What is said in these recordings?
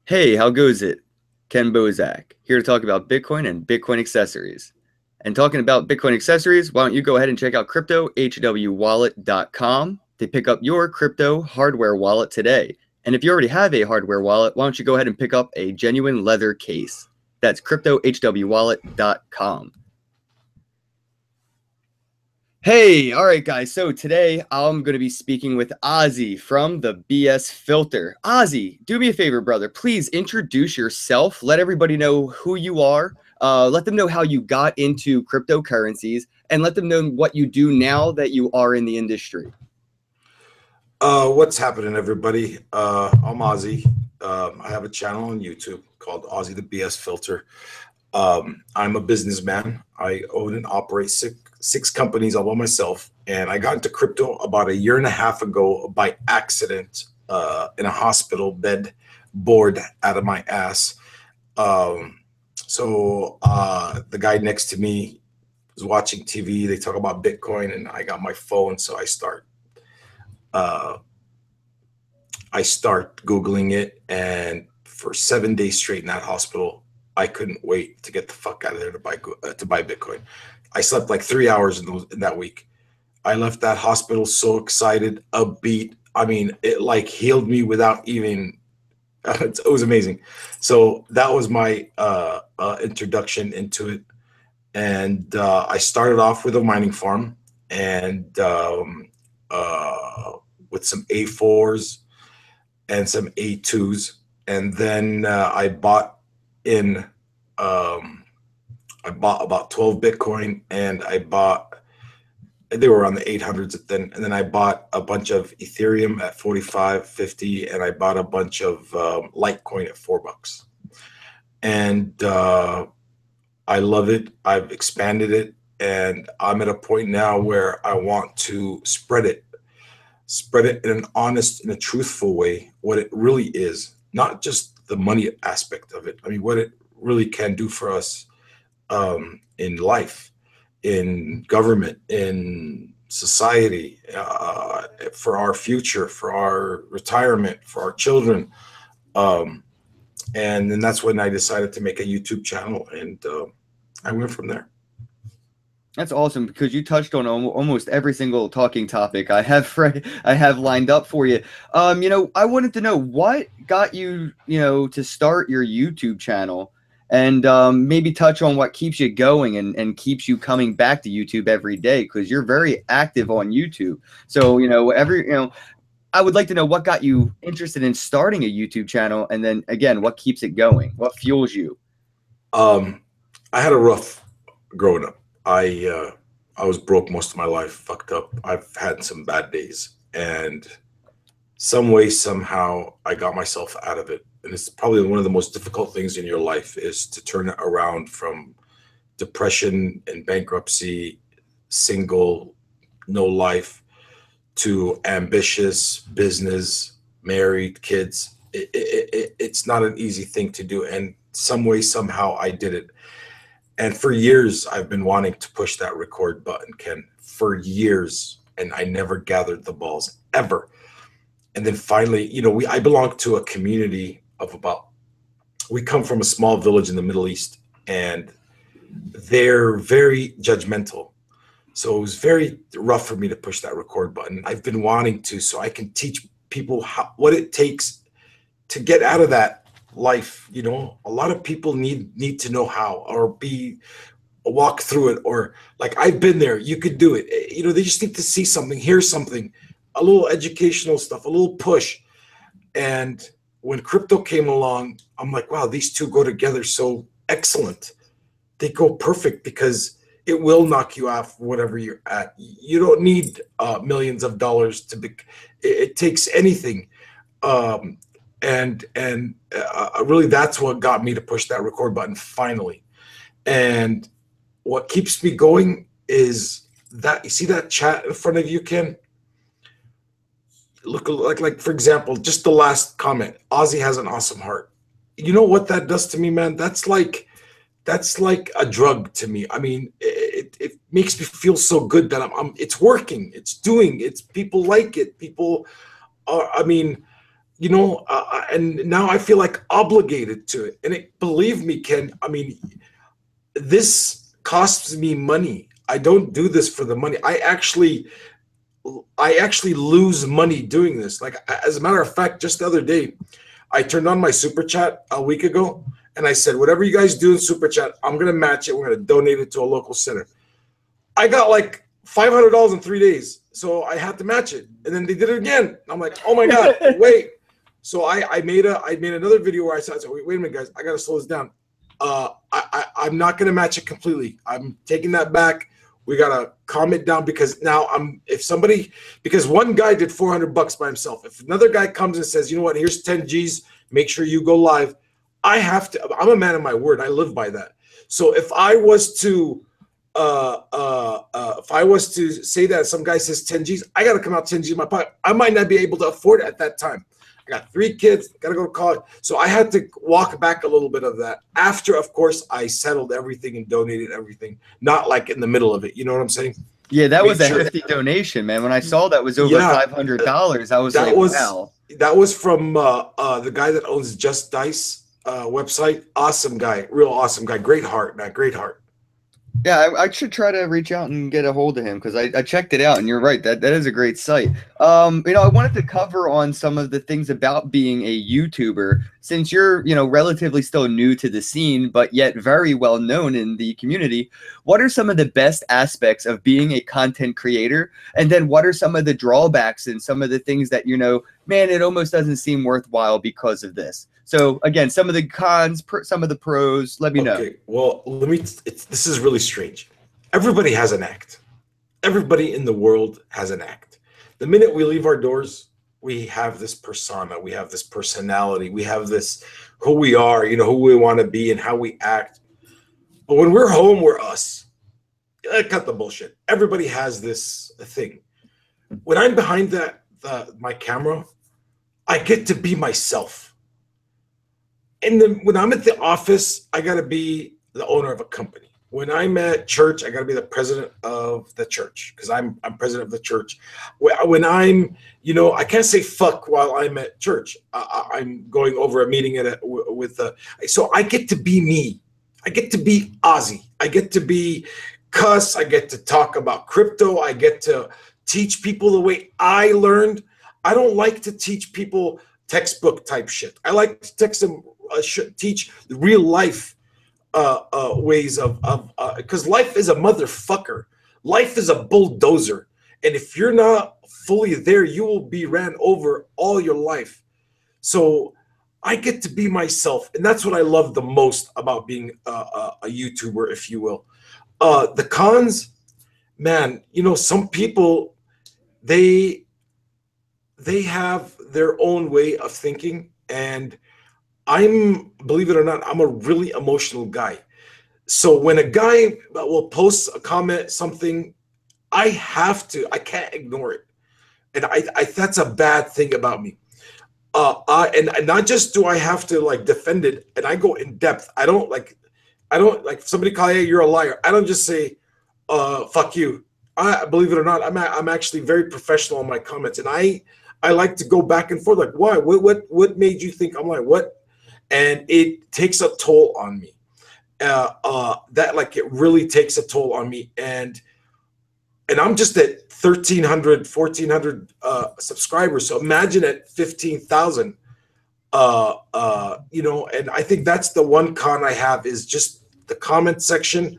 Hey, how goes it? Ken Bozak, here to talk about Bitcoin and Bitcoin accessories. And talking about Bitcoin accessories, why don't you go ahead and check out cryptohwwallet.com to pick up your crypto hardware wallet today. And if you already have a hardware wallet, why don't you go ahead and pick up a genuine leather case? That's cryptohwwallet.com. Hey, all right, guys. So today I'm going to be speaking with Ozzy from the BS Filter. Ozzy, do me a favor, brother. Please introduce yourself. Let everybody know who you are. Let them know how you got into cryptocurrencies and let them know what you do now that you are in the industry. What's happening, everybody? I'm Ozzy. I have a channel on YouTube called Ozzy the BS Filter. I'm a businessman. I own and operate six companies all by myself, and I got into crypto about a year and a half ago by accident in a hospital bed, bored out of my ass. The guy next to me was watching TV. They talk about Bitcoin, and I got my phone, so uh, I start Googling it, and for 7 days straight in that hospital, I couldn't wait to get the fuck out of there to buy Bitcoin. I slept like 3 hours in that week. I left that hospital so excited, upbeat. I mean, it like healed me without even. It was amazing. So that was my introduction into it, and I started off with a mining farm and with some A4s and some A2s, and then in um, I bought about 12 Bitcoin, and they were on the 800s then, and then I bought a bunch of Ethereum at 45, 50, and I bought a bunch of Litecoin at $4, and I love it. I've expanded it, and I'm at a point now where I want to spread it in an honest, in a truthful way, what it really is, not just the money aspect of it. I mean, what it really can do for us in life, in government, in society, for our future, for our retirement, for our children. Um, and then that's when I decided to make a YouTube channel, and I went from there. That's awesome because you touched on almost every single talking topic I have I have lined up for you. I wanted to know what got you, to start your YouTube channel and maybe touch on what keeps you going and keeps you coming back to YouTube every day because you're very active on YouTube. So, I would like to know what got you interested in starting a YouTube channel and then again, what keeps it going? What fuels you? Um, I had a rough growing up. I was broke most of my life, fucked up. I've had some bad days, and some way somehow I got myself out of it. And it's probably one of the most difficult things in your life is to turn it around from depression and bankruptcy, single, no life, to ambitious business, married, kids. It's not an easy thing to do, and some way somehow I did it. And for years, I've been wanting to push that record button, Ken, for years. And I never gathered the balls ever. And then finally, I belong to a community of we come from a small village in the Middle East, and they're very judgmental. So it was very rough for me to push that record button. I've been wanting to, so I can teach people what it takes to get out of that life. A lot of people need to know how, or be walk through it, or like I've been there. You could do it. They just need to see something, hear something, a little educational stuff, a little push. And when crypto came along, I'm like, wow, these two go together so excellent. They go perfect because it will knock you off whatever you're at. You don't need millions of dollars to be. It takes anything. um, and really, that's what got me to push that record button finally. And what keeps me going is that you see that chat in front of you, Ken. Look, like for example, just the last comment. Ozzy has an awesome heart. You know what that does to me, man? That's like a drug to me. I mean, it makes me feel so good that it's working, it's doing, it's people like it. People are. I mean, you know, and now I feel like obligated to it. And believe me, Ken, I mean, this costs me money. I don't do this for the money. I actually lose money doing this. Like, as a matter of fact, just the other day, I turned on my super chat a week ago, and I said, whatever you guys do in super chat, I'm gonna match it. We're gonna donate it to a local center. I got like $500 in 3 days, so I had to match it, and then they did it again. I'm like, oh my god, wait. So I made another video where I said, wait a minute, guys, I gotta slow this down. I'm not gonna match it completely. I'm taking that back. We gotta calm it down, because now because one guy did $400 by himself. If another guy comes and says, you know what, here's 10 G's, make sure you go live, I'm a man of my word. I live by that. So if I was to say that some guy says 10 G's, I got to come out 10 G's in my pocket. I might not be able to afford it at that time. I got 3 kids, got to go to college. So I had to walk back a little bit of that after, of course, I settled everything and donated everything, not like in the middle of it. You know what I'm saying? Yeah, that was a hefty donation, man. When I saw that was over $500, I was like, wow. That was from the guy that owns Just Dice website. Awesome guy, real awesome guy. Great heart, man. Great heart. Yeah, I should try to reach out and get a hold of him, because I checked it out, and you're right, that is a great site. You know, I wanted to cover on some of the things about being a YouTuber, since you're, you know, relatively still new to the scene, but yet very well known in the community. What are some of the best aspects of being a content creator? And then what are some of the drawbacks and some of the things that, you know, man, it almost doesn't seem worthwhile because of this? So again, some of the cons, some of the pros, let me know. Okay, well, this is really strange. Everybody has an act. Everybody in the world has an act. The minute we leave our doors, we have this persona, we have this personality, we have this who we are, you know, who we want to be and how we act. But when we're home, we're us. Cut the bullshit. Everybody has this thing. When I'm behind my camera, I get to be myself. And then when I'm at the office, I got to be the owner of a company. When I'm at church, I got to be the president of the church, because I'm president of the church. When I'm, you know, I can't say fuck while I'm at church. I'm going over a meeting so I get to be me. I get to be Ozzy. I get to be cuss. I get to talk about crypto. I get to teach people the way I learned. I don't like to teach people textbook type shit. I like to teach the real life ways because life is a motherfucker. Life is a bulldozer. And if you're not fully there, you will be ran over all your life. So I get to be myself. And that's what I love the most about being a YouTuber, if you will. The cons, man, you know, some people, they have their own way of thinking, and believe it or not, I'm a really emotional guy. So when a guy will post a comment, something, I can't ignore it. And that's a bad thing about me. And not just do I have to like defend it, and I go in depth. I don't like if somebody call you, you're a liar. I don't just say, fuck you. I believe it or not, I'm actually very professional on my comments, and I like to go back and forth. Like, why? What made you think I'm like what? And it takes a toll on me. It really takes a toll on me. And I'm just at 1,300, 1,400 subscribers. So imagine at 15,000. You know, and I think that's the one con I have is just the comment section.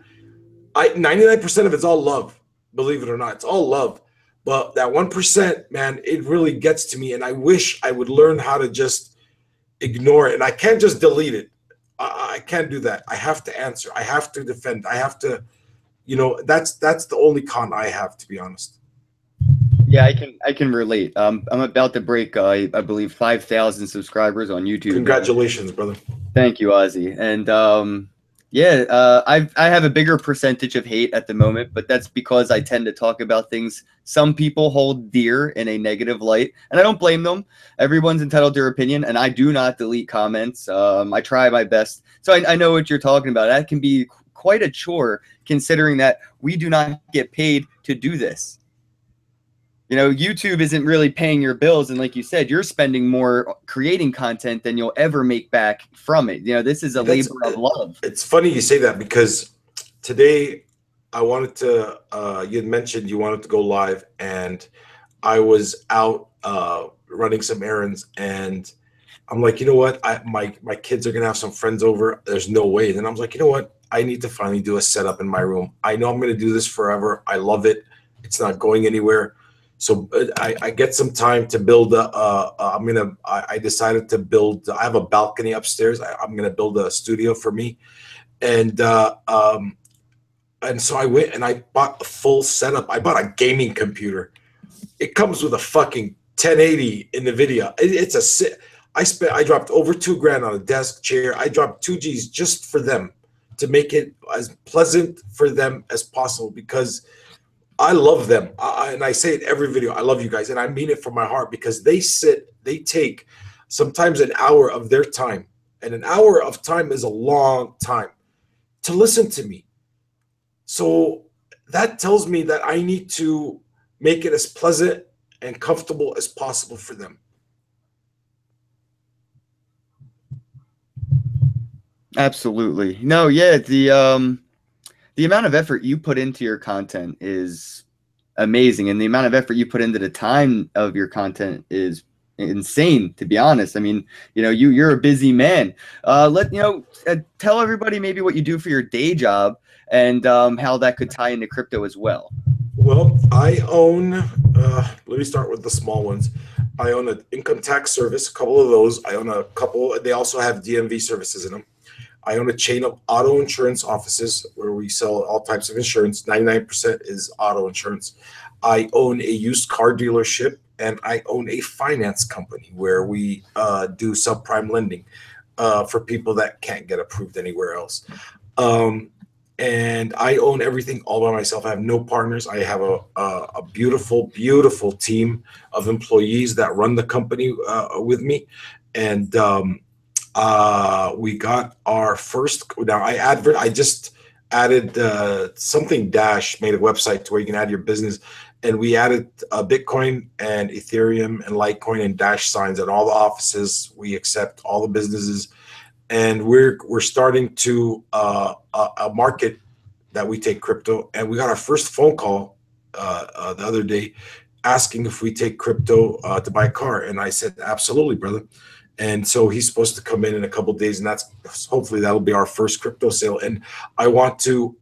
99% of it's all love. Believe it or not, it's all love. But that 1%, man, it really gets to me. And I wish I would learn how to just ignore it. And I can't just delete it. I can't do that. I have to answer. I have to defend. I have to, you know, that's the only con I have, to be honest. Yeah, I can relate. I'm about to break, I believe, 5,000 subscribers on YouTube. Congratulations, brother. Thank you, Ozzy. And I have a bigger percentage of hate at the moment, but that's because I tend to talk about things some people hold dear in a negative light, and I don't blame them. Everyone's entitled to their opinion, and I do not delete comments. I try my best. So I know what you're talking about. That can be quite a chore, considering that we do not get paid to do this. You know, YouTube isn't really paying your bills, and like you said, you're spending more creating content than you'll ever make back from it. You know, this is a That's labor of love. it's funny you say that because today I wanted to. You had mentioned you wanted to go live, and I was out running some errands, and I'm like, you know what? My kids are gonna have some friends over. There's no way. Then I was like, you know what? I need to finally do a setup in my room. I know I'm gonna do this forever. I love it. It's not going anywhere. So I get some time to build I decided to build. I have a balcony upstairs. I'm gonna build a studio for me, and so I went and I bought a full setup. I bought a gaming computer. It comes with a fucking 1080 in the video. It's a I dropped over $2,000 on a desk chair. I dropped 2 G's just for them to make it as pleasant for them as possible because I love them. And I say it every video. I love you guys. And I mean it from my heart because they take sometimes an hour of their time. And an hour of time is a long time to listen to me. So that tells me that I need to make it as pleasant and comfortable as possible for them. Absolutely. No, yeah, the amount of effort you put into your content is amazing, and the amount of effort you put into the time of your content is insane, to be honest. I mean, you know, you're a busy man. Tell everybody maybe what you do for your day job and how that could tie into crypto as well. Well, I own, let me start with the small ones. I own an income tax service, a couple of those. I own a couple, they also have DMV services in them. I own a chain of auto insurance offices where we sell all types of insurance. 99% is auto insurance. I own a used car dealership, and I own a finance company where we do subprime lending for people that can't get approved anywhere else. And I own everything all by myself. I have no partners. I have a beautiful, beautiful team of employees that run the company with me. And we got our first. Now I just added something Dash made a website to where you can add your business, and we added Bitcoin and Ethereum and Litecoin and Dash signs at all the offices. We accept all the businesses, and we're starting to a market that we take crypto. And we got our first phone call the other day asking if we take crypto to buy a car, and I said absolutely, brother. And so he's supposed to come in a couple of days, and hopefully that'll be our first crypto sale. And I want to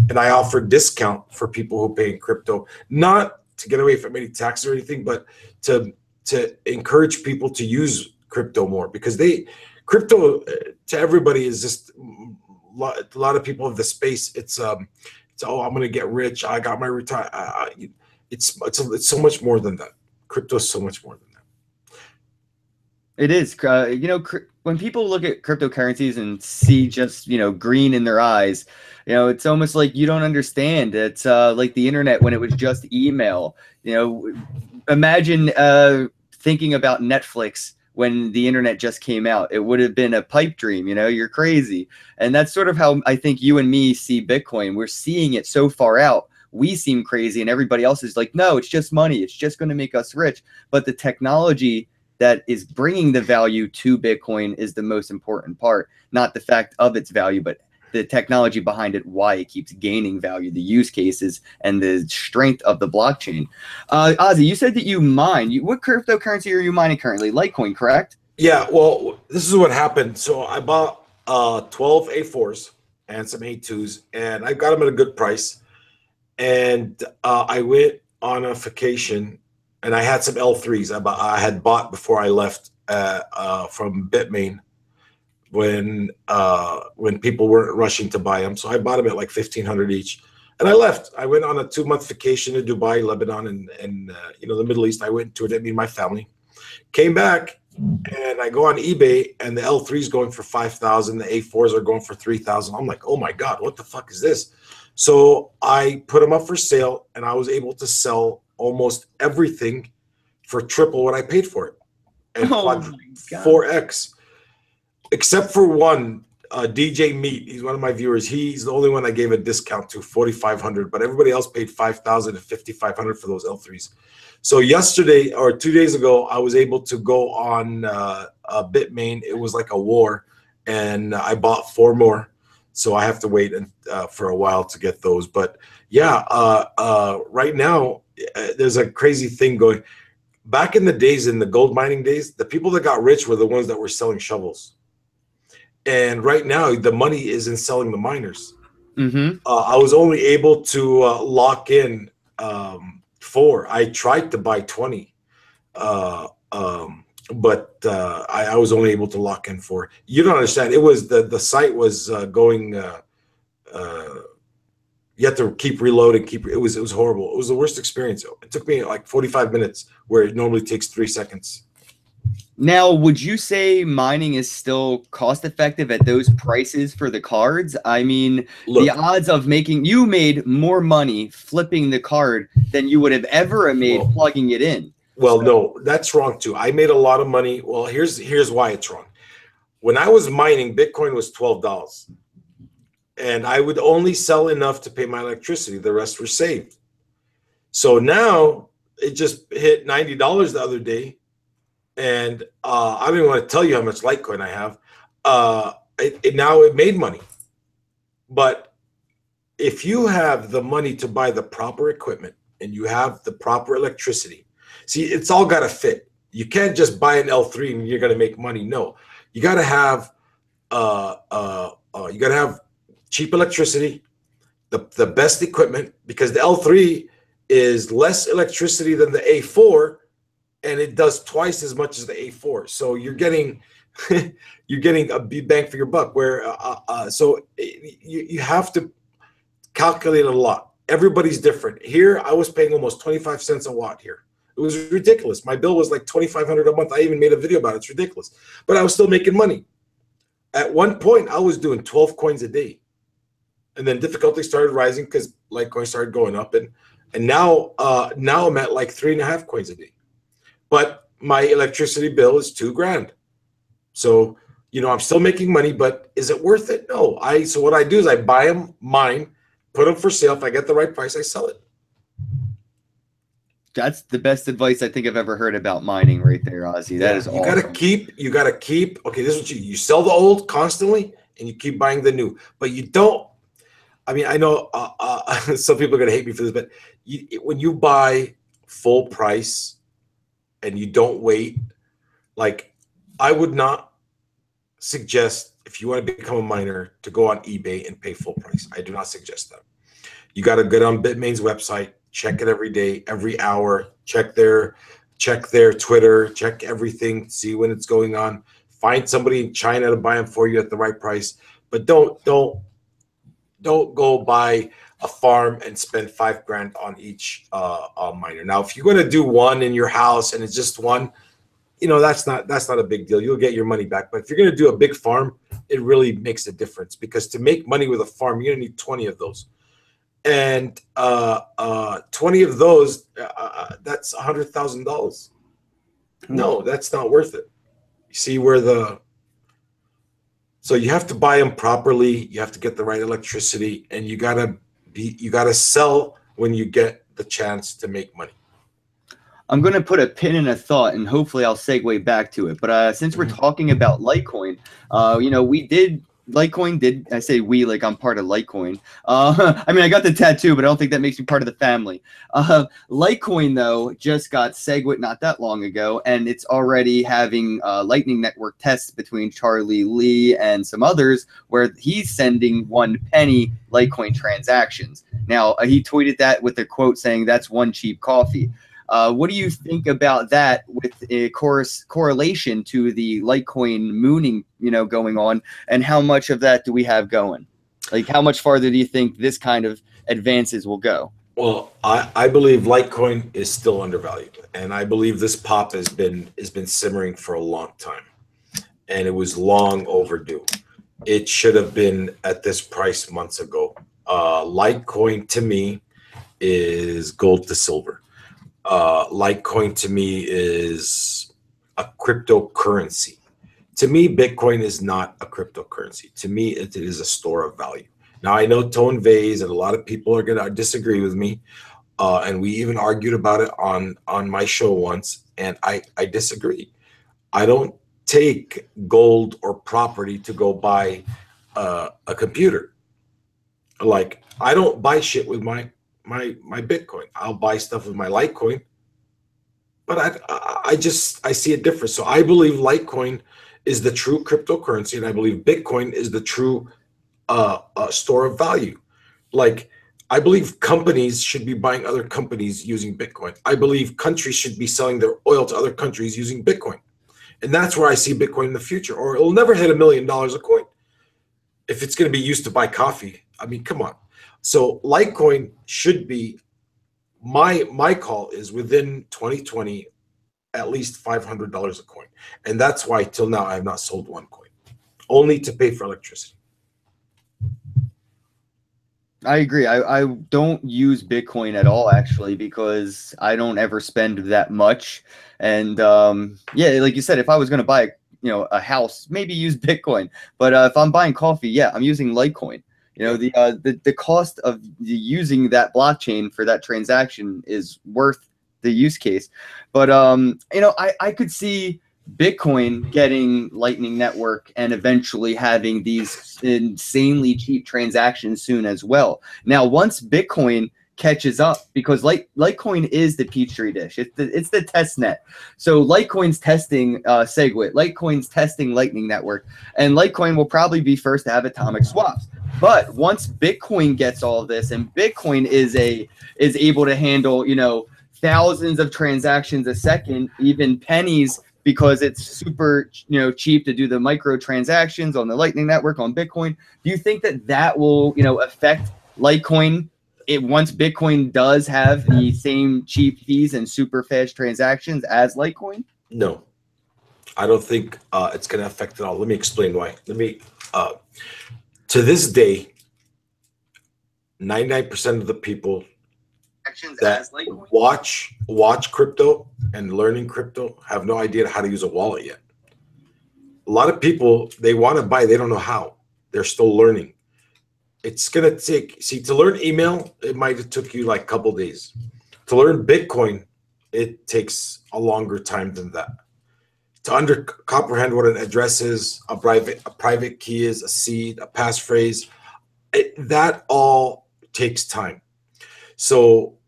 and I offer discount for people who pay in crypto, not to get away from any tax or anything, but to encourage people to use crypto more, because crypto to everybody is just a lot of people of the space. It's I'm going to get rich. I got my retire. It's so much more than that. Crypto is so much more than that. It is. When people look at cryptocurrencies and see just, green in their eyes, it's almost like you don't understand. It's like the internet when it was just email. Imagine thinking about Netflix when the internet just came out. It would have been a pipe dream. You're crazy. And that's sort of how I think you and me see Bitcoin. We're seeing it so far out. We seem crazy, and everybody else is like, no, it's just money. It's just going to make us rich. But the technology that is bringing the value to Bitcoin is the most important part, not the fact of its value, but the technology behind it, why it keeps gaining value, the use cases, and the strength of the blockchain. Ozzy, you said that you mine. What cryptocurrency are you mining currently? Litecoin, correct? Yeah, well, this is what happened. So I bought 12 A4s and some A2s, and I got them at a good price. And I went on a vacation, and I had some L3s I had bought before I left from Bitmain when people weren't rushing to buy them. So I bought them at like 1,500 each, and I left. I went on a 2-month vacation to Dubai, Lebanon, and the Middle East. I went to it. I mean, my family came back, and I go on eBay, and the L3s going for 5,000. The A4s are going for 3,000. I'm like, oh my god, what the fuck is this? So I put them up for sale, and I was able to sell almost everything for triple what I paid for it, and 4x, except for one. DJ Meat, he's one of my viewers. He's the only one I gave a discount to, 4,500, but everybody else paid 5,000 and 5,500 for those L3s. So yesterday or 2 days ago, I was able to go on Bitmain. It was like a war, and I bought 4 more. So I have to wait for a while to get those. But yeah, right now there's a crazy thing going. Back in the days, in the gold mining days, the people that got rich were the ones that were selling shovels. And right now, the money is in selling the miners. I was only able to lock in 4. I tried to buy 20, but I was only able to lock in 4. You don't understand. It was the site was going. You have to keep reloading. It was horrible. It was the worst experience. It took me like 45 minutes, where it normally takes 3 seconds. Now, would you say mining is still cost effective at those prices for the cards? I mean, look, the odds of you made more money flipping the card than you would have ever made plugging it in. Well, no, that's wrong too. I made a lot of money. Well, here's why it's wrong. When I was mining, Bitcoin was $12. And I would only sell enough to pay my electricity. The rest were saved. So now it just hit $90 the other day. And I don't even want to tell you how much Litecoin I have. Now it made money. But if you have the money to buy the proper equipment and you have the proper electricity, see, it's all got to fit. You can't just buy an L3 and you're going to make money. No, you got to have cheap electricity, the best equipment, because the L3 is less electricity than the A4. And it does twice as much as the A4, so you're getting a big bang for your buck. Where so you have to calculate a lot. Everybody's different. Here, I was paying almost 25 cents a watt. Here, it was ridiculous. My bill was like 2,500 a month. I even made a video about it. It's ridiculous, but I was still making money. At one point, I was doing 12 coins a day, and then difficulty started rising because Litecoin started going up, and now I'm at like 3.5 coins a day. But my electricity bill is $2,000. So, I'm still making money, but is it worth it? No. So what I do is I buy them, mine, put them for sale. If I get the right price, I sell it. That's the best advice I think I've ever heard about mining right there, Ozzy. That is awesome. You gotta keep, okay, this is what you sell the old constantly and you keep buying the new, but you don't, I mean, I know some people are going to hate me for this, but when you buy full price, and you don't wait, like, I would not suggest, if you want to become a miner, to go on eBay and pay full price. I do not suggest that. You got to get on Bitmain's website, check it every day, every hour, check their Twitter, check everything, see when it's going on. Find somebody in China to buy them for you at the right price, but don't go buy a farm and spend $5,000 on each miner. Now, if you're going to do one in your house and it's just one, that's not a big deal. You'll get your money back. But if you're going to do a big farm, it really makes a difference, because to make money with a farm, you're going to need 20 of those. And 20 of those, that's $100,000. No, that's not worth it. You see where so you have to buy them properly. You have to get the right electricity, and you gotta sell when you get the chance to make money. I'm going to put a pin in a thought, and hopefully I'll segue back to it. But since we're talking about Litecoin, Litecoin did, I say we, like I'm part of Litecoin. I mean, I got the tattoo, but I don't think that makes me part of the family. Litecoin, though, just got SegWit not that long ago, and it's already having Lightning Network tests between Charlie Lee and some others, where he's sending 1 penny Litecoin transactions. Now, he tweeted that with a quote saying, "That's one cheap coffee." What do you think about that with a correlation to the Litecoin mooning, going on, and how much of that do we have going? Like, how much farther do you think this kind of advances will go? Well, I believe Litecoin is still undervalued, and I believe this pop has been simmering for a long time, and it was long overdue. It should have been at this price months ago. Litecoin to me is gold to silver. Litecoin to me is a cryptocurrency. To me, Bitcoin is not a cryptocurrency. To me, it is a store of value. Now, I know Tone Vays and a lot of people are going to disagree with me. And we even argued about it on my show once, and I disagree. I don't take gold or property to go buy a computer. Like, I don't buy shit with my Bitcoin. I'll buy stuff with my Litecoin, but I see a difference. So I believe Litecoin is the true cryptocurrency, and I believe Bitcoin is the true store of value. Like, I believe companies should be buying other companies using Bitcoin. I believe countries should be selling their oil to other countries using Bitcoin. And that's where I see Bitcoin in the future, or it'll never hit $1 million a coin. If it's going to be used to buy coffee, I mean, come on. So Litecoin should be, my call is within 2020, at least $500 a coin. And that's why till now I have not sold one coin, only to pay for electricity. I agree. I don't use Bitcoin at all, actually, because I don't ever spend that much. And yeah, like you said, if I was going to buy, a house, maybe use Bitcoin. But if I'm buying coffee, yeah, I'm using Litecoin. The cost of using that blockchain for that transaction is worth the use case. But I could see Bitcoin getting Lightning Network and eventually having these insanely cheap transactions soon as well. Now, once Bitcoin catches up, because Litecoin is the Petri dish, it's the test net. So Litecoin's testing SegWit, Litecoin's testing Lightning Network, and Litecoin will probably be first to have atomic swaps. But once Bitcoin gets all of this, and Bitcoin is able to handle thousands of transactions a second, even pennies, because it's super cheap to do the micro transactions on the Lightning Network on Bitcoin. Do you think that will affect Litecoin once Bitcoin does have the same cheap fees and super fast transactions as Litecoin? No, I don't think it's going to affect it all. Let me explain why. To this day, 99% of the people that watch crypto and learning crypto have no idea how to use a wallet yet. A lot of people, they want to buy, they don't know how. They're still learning. It's going to take, to learn email, it might have took you like a couple days. To learn Bitcoin, it takes a longer time than that. To comprehend what an address is, a private key is, a seed, a passphrase, that all takes time. So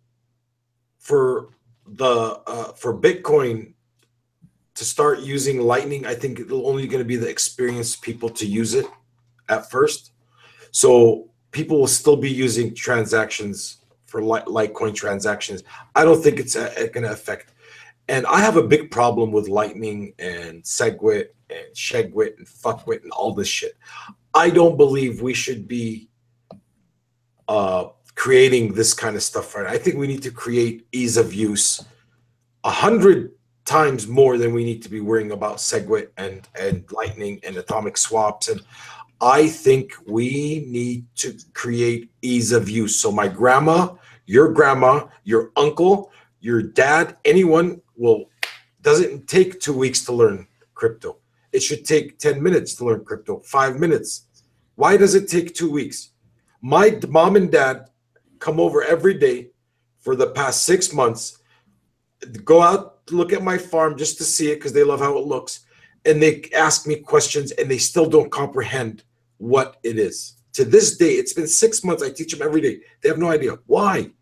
for Bitcoin to start using Lightning, I think it's only going to be the experienced people to use it at first. So people will still be using transactions for Litecoin transactions. I don't think it's going to affect. And I have a big problem with Lightning and SegWit and ShegWit and Fuckwit and all this shit. I don't believe we should be creating this kind of stuff, right? I think we need to create ease of use 100 times more than we need to be worrying about SegWit and Lightning and atomic swaps. And I think we need to create ease of use. So my grandma, your uncle, your dad, anyone doesn't take 2 weeks to learn crypto. It should take 10 minutes to learn crypto, 5 minutes. Why does it take 2 weeks? My mom and dad come over every day for the past 6 months, go out to look at my farm just to see it because they love how it looks. And they ask me questions and they still don't comprehend what it is. To this day, it's been 6 months. I teach them every day. They have no idea. Why?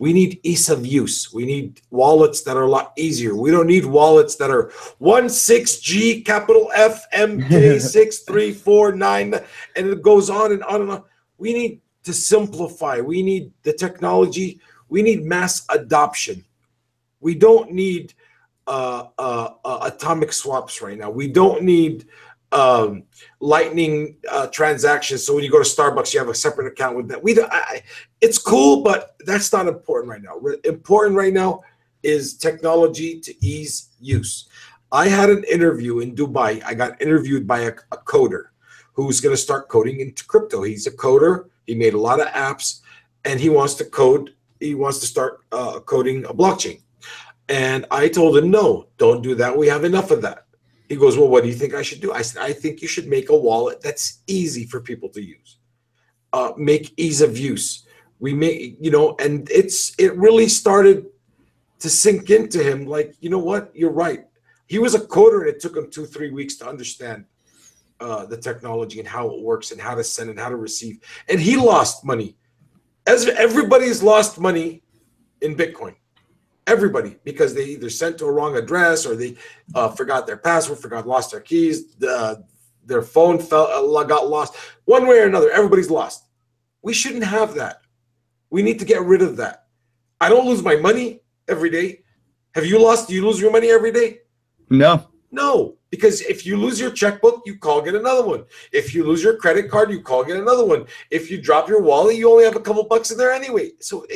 We need ease of use. We need wallets that are a lot easier. We don't need wallets that are 16G capital F MK 6349 and it goes on and on and on. We need to simplify. We need the technology. We need mass adoption. We don't need atomic swaps right now. We don't need Lightning transactions. So when you go to Starbucks, you have a separate account with that. It's cool, but that's not important right now. Important right now is technology to ease use. I had an interview in Dubai. I got interviewed by a coder who's going to start coding into crypto. He's a coder. He made a lot of apps, and he wants to code. He wants to start coding a blockchain. And I told him, no, don't do that. We have enough of that. He goes, well, what do you think I should do? I said, I think you should make a wallet that's easy for people to use. Make ease of use. We make, you know, and it really started to sink into him. Like, you know what? You're right. He was a coder, and it took him 2-3 weeks to understand the technology and how it works and how to send and how to receive. And he lost money. As everybody's lost money in Bitcoin. Everybody, because they either sent to a wrong address or they forgot their password, lost their keys, their phone got lost. One way or another, everybody's lost. We shouldn't have that. We need to get rid of that. I don't lose my money every day. Have you lost? Do you lose your money every day? No. No, because if you lose your checkbook, you call get another one. If you lose your credit card, you call get another one. If you drop your wallet, you only have a couple bucks in there anyway. So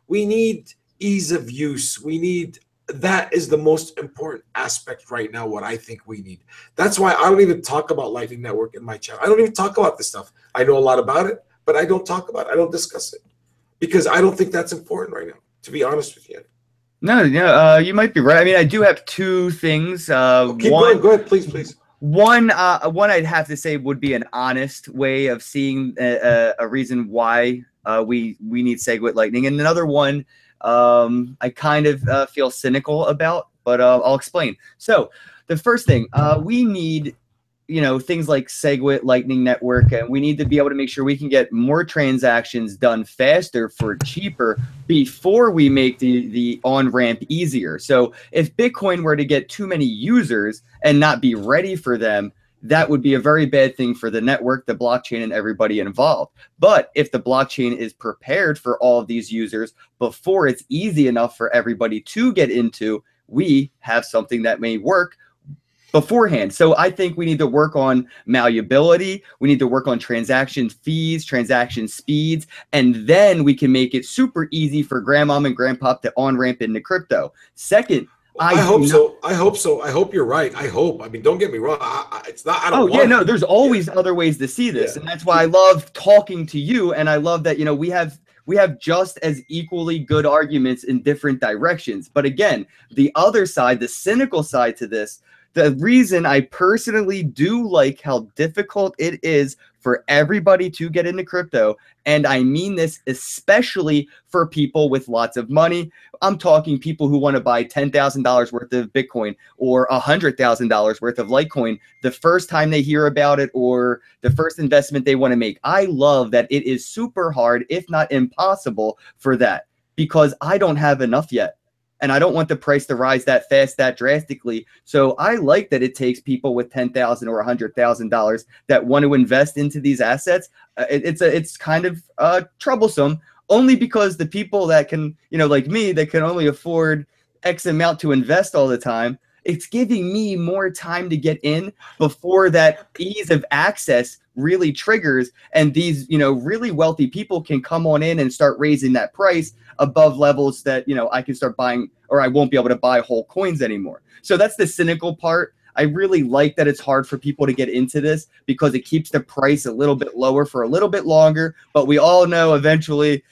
we need ease of use. We need, that is the most important aspect right now, what I think we need. That's why I don't even talk about Lightning Network in my channel. I don't even talk about this stuff. I know a lot about it, but I don't talk about it. I don't discuss it because I don't think that's important right now, to be honest with you. No, you might be right. I mean, I do have two things. Keep going. Go ahead, please. One I'd have to say would be an honest way of seeing a reason why we need SegWit Lightning, and another one I kind of feel cynical about, but I'll explain. So the first thing, we need, you know, things like SegWit Lightning Network, and we need to be able to make sure we can get more transactions done faster for cheaper before we make the on-ramp easier. So if Bitcoin were to get too many users and not be ready for them, that would be a very bad thing for the network, the blockchain, and everybody involved. But if the blockchain is prepared for all of these users before it's easy enough for everybody to get into, we have something that may work beforehand. So I think we need to work on malleability. We need to work on transaction fees, transaction speeds, and then we can make it super easy for grandmom and grandpa to on-ramp into crypto. Second, I hope so. I hope you're right. I hope. I mean, don't get me wrong. It's not. I don't. Oh yeah, no. There's always other ways to see this, and that's why I love talking to you. And I love that, you know, we have just as equally good arguments in different directions. But again, the other side, the cynical side to this. The reason I personally do like how difficult it is for everybody to get into crypto, and I mean this especially for people with lots of money. I'm talking people who want to buy $10,000 worth of Bitcoin or $100,000 worth of Litecoin the first time they hear about it or the first investment they want to make. I love that it is super hard, if not impossible, for that, because I don't have enough yet. And I don't want the price to rise that fast, that drastically. So I like that it takes people with $10,000 or $100,000 that want to invest into these assets. It's kind of troublesome, only because the people that can, you know, like me, that can only afford X amount to invest all the time, it's giving me more time to get in before that ease of access really triggers, and these, you know, really wealthy people can come on in and start raising that price above levels that, you know, I can start buying, or I won't be able to buy whole coins anymore. So that's the cynical part. I really like that it's hard for people to get into this because it keeps the price a little bit lower for a little bit longer, but we all know eventually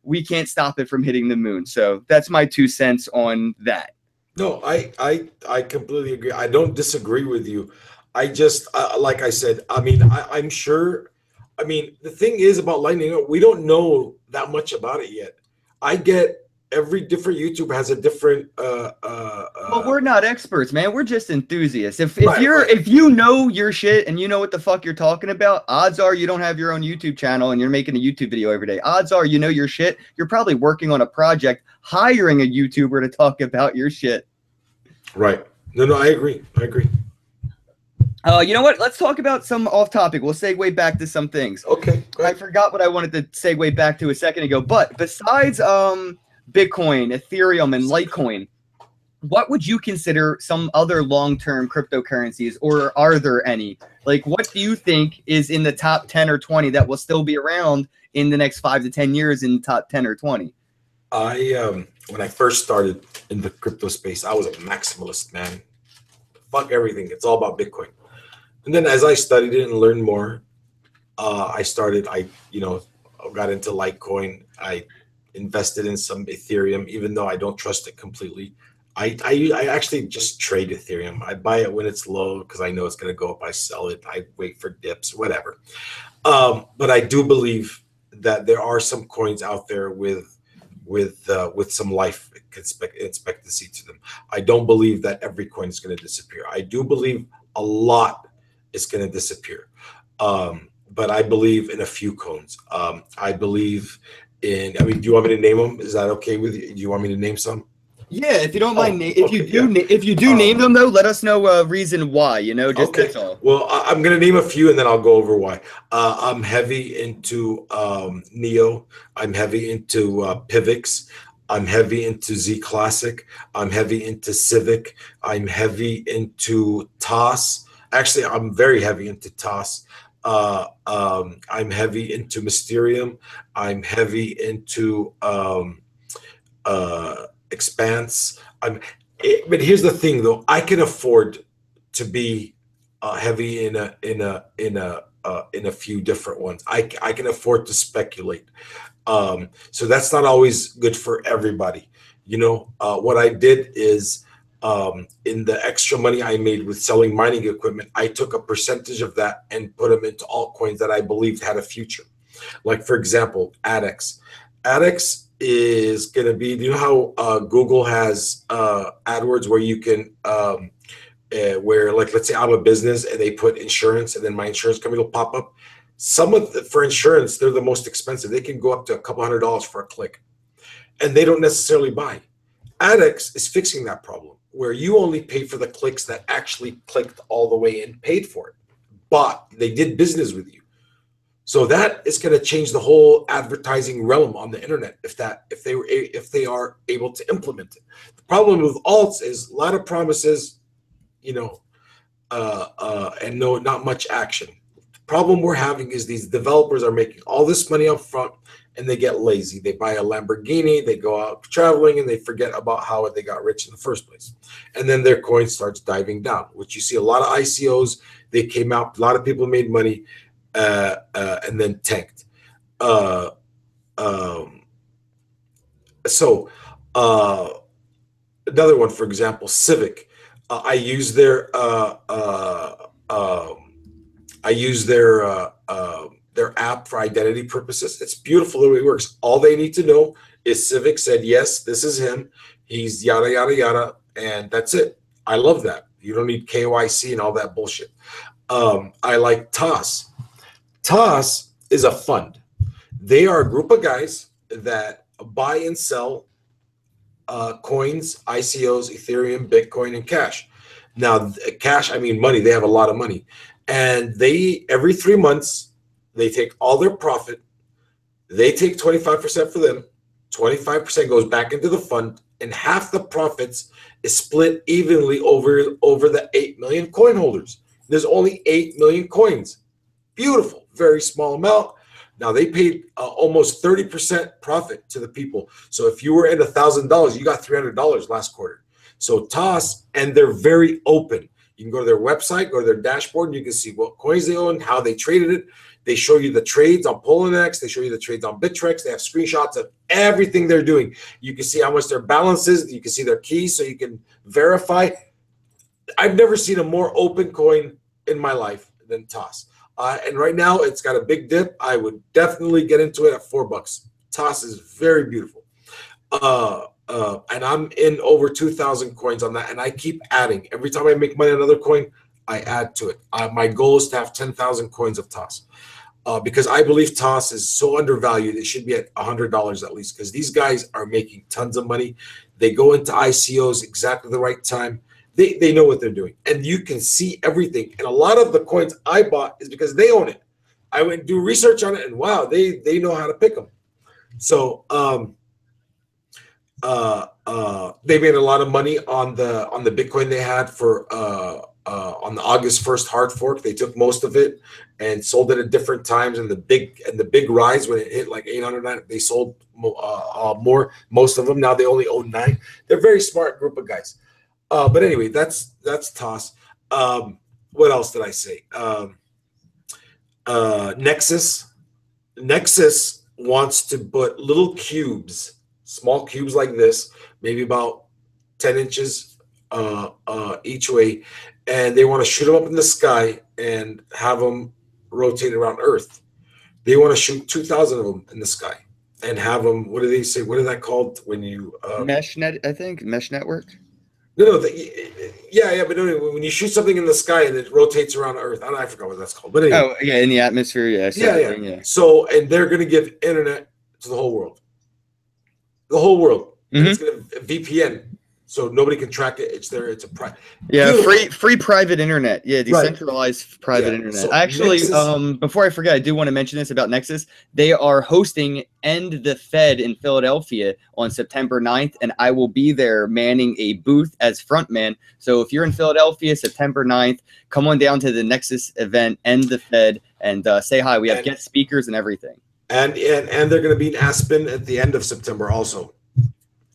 we can't stop it from hitting the moon. So that's my 2 cents on that. No, I completely agree. I don't disagree with you. I just, like I said, I mean, I'm sure. I mean, the thing is about Lightning, we don't know that much about it yet. I get every different YouTuber has a different. Well, we're not experts, man. We're just enthusiasts. If you know your shit and you know what the fuck you're talking about, odds are you don't have your own YouTube channel and you're making a YouTube video every day. Odds are you know your shit. You're probably working on a project, hiring a YouTuber to talk about your shit. Right. No, I agree. You know what? Let's talk about some off topic. We'll segue back to some things. Okay. I forgot what I wanted to segue back to a second ago. But besides Bitcoin, Ethereum, and Litecoin, what would you consider some other long-term cryptocurrencies, or are there any? Like, what do you think is in the top 10 or 20 that will still be around in the next 5 to 10 years in the top 10 or 20? When I first started in the crypto space, I was a maximalist, man. Fuck everything. It's all about Bitcoin. And then as I studied it and learned more, I got into Litecoin. I invested in some Ethereum, even though I don't trust it completely. I actually just trade Ethereum. I buy it when it's low because I know it's going to go up. I sell it. I wait for dips, whatever. But I do believe that there are some coins out there with some life expectancy to them. I don't believe that every coin is going to disappear. I do believe a lot is going to disappear. But I believe in a few coins. I believe in, I mean, do you want me to name them? Is that okay with you? Do you want me to name some? Yeah, if you don't mind, Oh, if you okay, do, yeah. if you do name them though, let us know a reason why. You know, just Okay. that's all. Well, I'm going to name a few and then I'll go over why. I'm heavy into Neo. I'm heavy into Pivx. I'm heavy into Z Classic. I'm heavy into Civic. I'm heavy into TOS. Actually, I'm very heavy into TOS. I'm heavy into Mysterium. I'm heavy into Expanse. But here's the thing, though. I can afford to be heavy in a few different ones. I can afford to speculate. So that's not always good for everybody. You know, what I did is in the extra money I made with selling mining equipment, I took a percentage of that and put them into altcoins that I believed had a future. Like, for example, ADEX. ADEX is going to be, do you know how Google has AdWords where you can where, like, let's say I'm a business and they put insurance and then my insurance company will pop up. For insurance, they're the most expensive. They can go up to a couple $100 for a click and they don't necessarily buy. ADEX is fixing that problem where you only pay for the clicks that actually clicked all the way and paid for it, but they did business with you. So that is going to change the whole advertising realm on the internet if they are able to implement it. The problem with alts is a lot of promises, you know, and not much action. The problem we're having is these developers are making all this money up front and they get lazy. They buy a Lamborghini, they go out traveling, and they forget about how they got rich in the first place. And then their coin starts diving down, which you see a lot of ICOs. They came out, a lot of people made money, and then tanked. Uh, um, so another one, for example, Civic. I use their their app for identity purposes. It's beautiful the way it works. All they need to know is Civic said, yes, this is him. He's yada, yada, yada. And that's it. I love that. You don't need KYC and all that bullshit. I like TOS. TOS is a fund. They are a group of guys that buy and sell coins, ICOs, Ethereum, Bitcoin, and cash. Now, cash, I mean money. They have a lot of money. And they, every 3 months, they take all their profit. They take 25% for them. 25% goes back into the fund. And half the profits is split evenly over the 8 million coin holders. There's only 8 million coins. Beautiful. Very small amount. Now they paid almost 30% profit to the people. So if you were at $1,000, you got $300 last quarter. So TOS, and they're very open. You can go to their website, go to their dashboard, and you can see what coins they own, how they traded it. They show you the trades on Poloniex. They show you the trades on Bittrex. They have screenshots of everything they're doing. You can see how much their balance is. You can see their keys, so you can verify. I've never seen a more open coin in my life than TOS. And right now, it's got a big dip. I would definitely get into it at $4. TOS is very beautiful. And I'm in over 2,000 coins on that, and I keep adding. Every time I make money on another coin, I add to it. My goal is to have 10,000 coins of TOS. Because I believe TOS is so undervalued. It should be at $100 at least, because these guys are making tons of money. They go into ICOs exactly the right time. They know what they're doing, and you can see everything. And a lot of the coins I bought is because they own it. I went and do research on it, and wow, they know how to pick them. So they made a lot of money on the Bitcoin they had for on the August 1st hard fork. They took most of it and sold it at different times. And the big rise when it hit like 800, they sold more. Most of them now they only own 9. They're a very smart group of guys. But anyway, that's TOS. What else did I say? Nexus wants to put little cubes, small cubes like this, maybe about 10 inches each way, and they want to shoot them up in the sky and have them rotate around Earth. They want to shoot 2,000 of them in the sky and have them. What do they say? What is that called when you Mesh net, I think mesh network. no, yeah, but no, when you shoot something in the sky and it rotates around Earth, I forgot what that's called. But anyway, Oh yeah, in the atmosphere. Yeah, yeah. So, and they're going to give internet to the whole world, and it's going to VPN, so nobody can track it. It's there. It's a private. Yeah, free private internet. Yeah, decentralized private internet. So Actually, Nexus, before I forget, I do want to mention this about Nexus. They are hosting End the Fed in Philadelphia on September 9th, and I will be there manning a booth as frontman. So if you're in Philadelphia, September 9th, come on down to the Nexus event, End the Fed, and say hi. We have guest speakers and everything. And they're going to be in Aspen at the end of September also.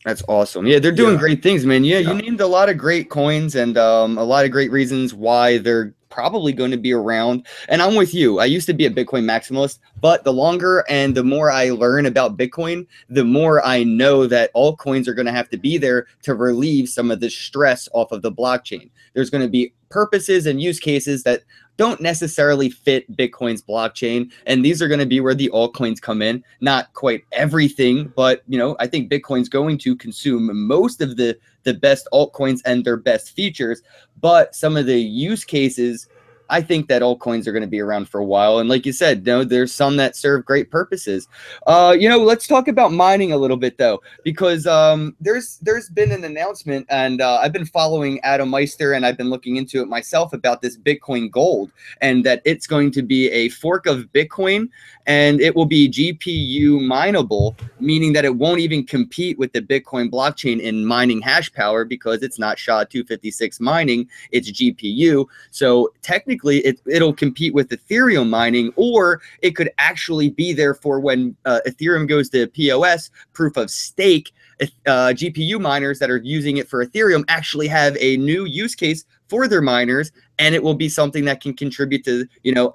That's awesome. Yeah, they're doing great things, man. Yeah, you named a lot of great coins and a lot of great reasons why they're probably going to be around. And I'm with you. I used to be a Bitcoin maximalist, but the longer and the more I learn about Bitcoin, the more I know that altcoins are going to have to be there to relieve some of the stress off of the blockchain. There's going to be purposes and use cases that don't necessarily fit Bitcoin's blockchain, and these are going to be where the altcoins come in. Not quite everything, but I think Bitcoin's going to consume most of the best altcoins and their best features, but some of the use cases, I think that altcoins are going to be around for a while. And like you said, there's some that serve great purposes. Let's talk about mining a little bit though, because there's been an announcement, and I've been following Adam Meister, and I've been looking into it myself about this BitcoinGOLD, and that it's going to be a fork of Bitcoin, and it will be GPU mineable, meaning that it won't even compete with the Bitcoin blockchain in mining hash power because it's not SHA-256 mining, it's GPU. So technically it'll compete with Ethereum mining, or it could actually be there for when Ethereum goes to POS, proof of stake. GPU miners that are using it for Ethereum actually have a new use case for their miners, and it will be something that can contribute to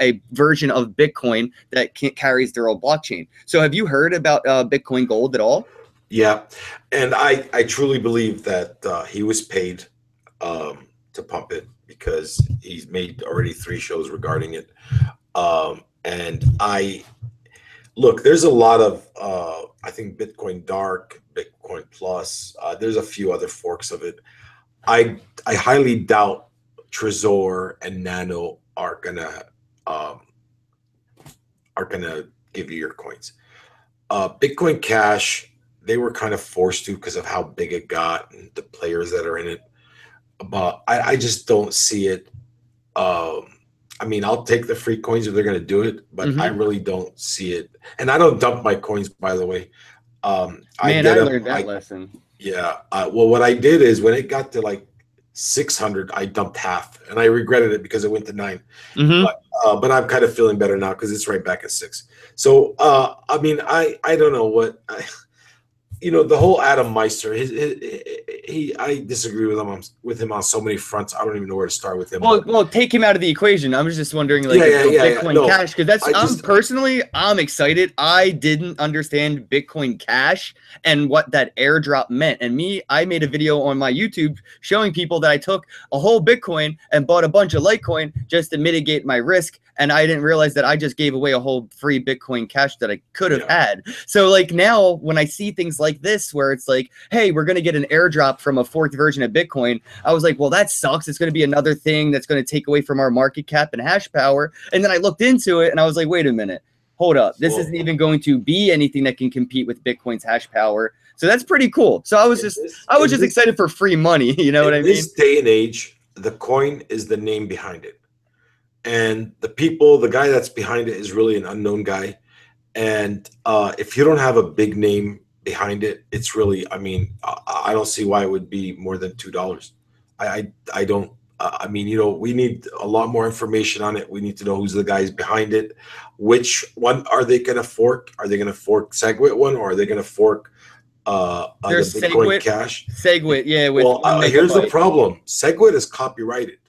a version of Bitcoin that carries their own blockchain. So have you heard about BitcoinGOLD at all? Yeah, and I truly believe that he was paid to pump it, because he's made already 3 shows regarding it. And look, there's a lot of I think Bitcoin Dark, Bitcoin Plus. There's a few other forks of it. I highly doubt Trezor and Nano are gonna give you your coins. Bitcoin Cash, they were kind of forced to because of how big it got and the players that are in it. But I just don't see it. I mean, I'll take the free coins if they're going to do it, but I really don't see it. And I don't dump my coins, by the way. I learned that lesson. Yeah. Well, what I did is when it got to like 600, I dumped half, and I regretted it because it went to 9. But I'm kind of feeling better now because it's right back at 6. So, I mean, I don't know what. The whole Adam Meister, I disagree with him on so many fronts. I don't even know where to start with him. Well, take him out of the equation. I was just wondering, Bitcoin Cash, because I'm excited. I didn't understand Bitcoin Cash and what that airdrop meant. And I made a video on my YouTube showing people that I took a whole Bitcoin and bought a bunch of Litecoin just to mitigate my risk. And I didn't realize that I just gave away a whole free Bitcoin Cash that I could have had. So like now when I see things like this, where it's like, hey, we're going to get an airdrop from a 4th version of Bitcoin, I was like, well, that sucks. It's going to be another thing that's going to take away from our market cap and hash power. And then I looked into it and I was like, wait a minute, hold up. This isn't even going to be anything that can compete with Bitcoin's hash power. So that's pretty cool. So I was just excited for free money. You know what I mean? In this day and age, the coin is the name behind it. And the guy that's behind it is really an unknown guy. And if you don't have a big name behind it, it's really, I mean, I don't see why it would be more than $2. I don't, I mean, we need a lot more information on it. We need to know who's the guys behind it. Which one are they going to fork? Are they going to fork SegWit one, or are they going to fork the Bitcoin Cash? SegWit, yeah. Here's the problem. SegWit is copyrighted.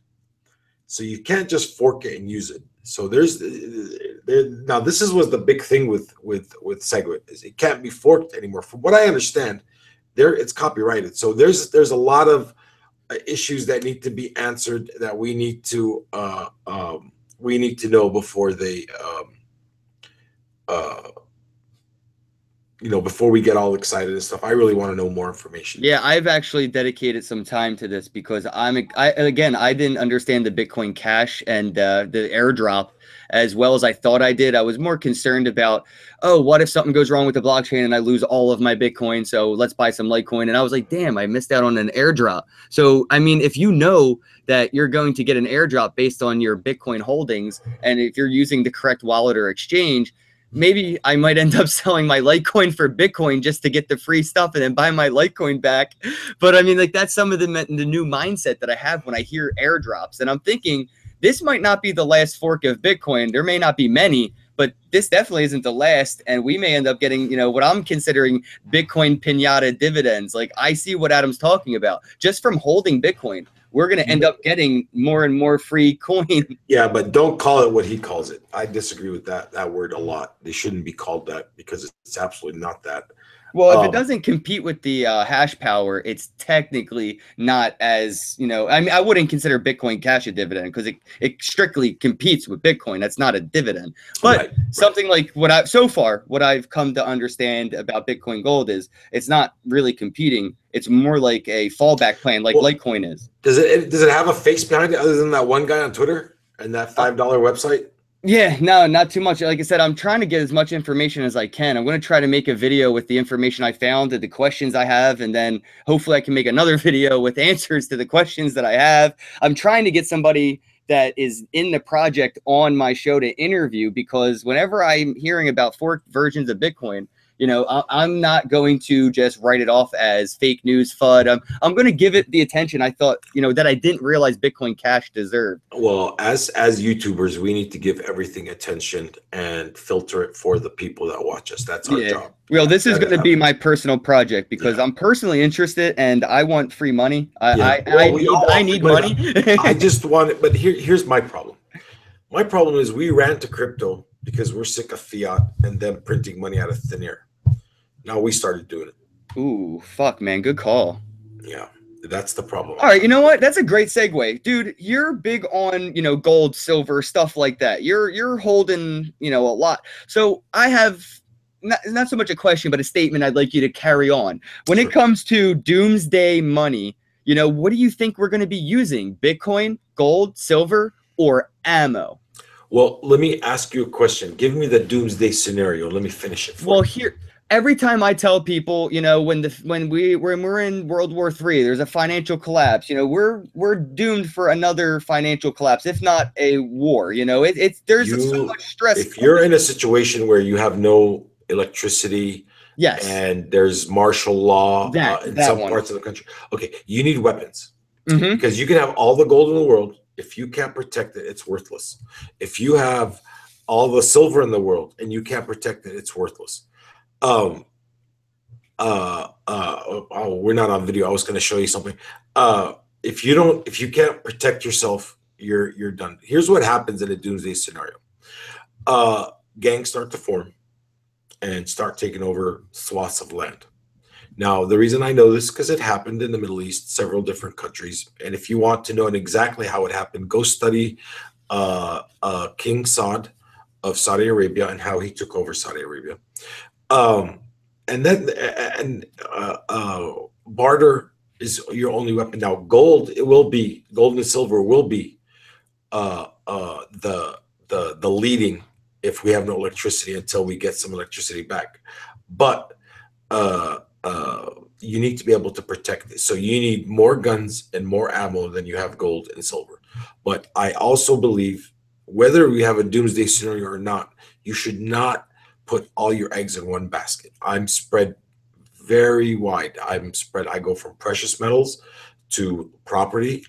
So you can't just fork it and use it. So now this was the big thing with SegWit, is it can't be forked anymore. From what I understand, it's copyrighted. So there's a lot of issues that need to be answered that we need to know before they before we get all excited and stuff. I really want to know more information. Yeah, I've actually dedicated some time to this because I didn't understand the Bitcoin Cash and the airdrop as well as I thought I did. I was more concerned about, oh, what if something goes wrong with the blockchain and I lose all of my Bitcoin? So let's buy some Litecoin. And I was like, damn, I missed out on an airdrop. So, I mean, if you know that you're going to get an airdrop based on your Bitcoin holdings, and if you're using the correct wallet or exchange, maybe I might end up selling my Litecoin for Bitcoin just to get the free stuff and then buy my Litecoin back. But I mean, like, that's some of the new mindset that I have when I hear airdrops. And I'm thinking this might not be the last fork of Bitcoin. There may not be many, but this definitely isn't the last. And we may end up getting, what I'm considering Bitcoin pinata dividends. Like, I see what Adam's talking about just from holding Bitcoin. We're going to end up getting more and more free coin. Yeah, but don't call it what he calls it. I disagree with that word a lot. They shouldn't be called that because it's absolutely not that. Well, if it doesn't compete with the hash power, it's technically not as, I mean, I wouldn't consider Bitcoin Cash a dividend because it strictly competes with Bitcoin. That's not a dividend. But something like what I've come to understand about Bitcoin Gold is it's not really competing. It's more like a fallback plan, like Litecoin is. Does it have a face behind it other than that one guy on Twitter and that $5 website? Yeah, no, not too much. Like I said, I'm trying to get as much information as I can. I'm going to try to make a video with the information I found and the questions I have, and then hopefully I can make another video with answers to the questions that I have. I'm trying to get somebody that is in the project on my show to interview, because whenever I'm hearing about forked versions of Bitcoin, I'm not going to just write it off as fake news FUD. I'm going to give it the attention I thought, that I didn't realize Bitcoin Cash deserved. Well, as YouTubers, we need to give everything attention and filter it for the people that watch us. That's our job. Well, this is going to be my personal project because I'm personally interested and I want free money. I need money. I just want it. But here's my problem. My problem is we ran to crypto because we're sick of fiat and them printing money out of thin air. Now we started doing it. Ooh, fuck, man. Good call. Yeah, that's the problem. All right, you know what? That's a great segue. Dude, you're big on, gold, silver, stuff like that. You're holding, a lot. So I have not so much a question, but a statement I'd like you to carry on. When it comes to doomsday money, what do you think we're going to be using? Bitcoin, gold, silver, or ammo? Well, let me ask you a question. Give me the doomsday scenario. Let me finish it for you. Every time I tell people, when we're in World War III, there's a financial collapse. We're doomed for another financial collapse, if not a war. There's so much stress. If you're in a situation where you have no electricity, yes, and there's martial law in some parts of the country, okay, you need weapons because you can have all the gold in the world. If you can't protect it, it's worthless. If you have all the silver in the world and you can't protect it, it's worthless. We're not on video. I was going to show you something. If you can't protect yourself, you're done. Here's what happens in a doomsday scenario. Gangs start to form and start taking over swaths of land. Now, the reason I know this is because it happened in the Middle East, several different countries. And if you want to know exactly how it happened, go study King Saud of Saudi Arabia and how he took over Saudi Arabia. Barter is your only weapon. Now, gold and silver will be the leading if we have no electricity until we get some electricity back. But you need to be able to protect this. So you need more guns and more ammo than you have gold and silver. But I also believe whether we have a doomsday scenario or not, you should not put all your eggs in one basket. I'm spread very wide. I go from precious metals to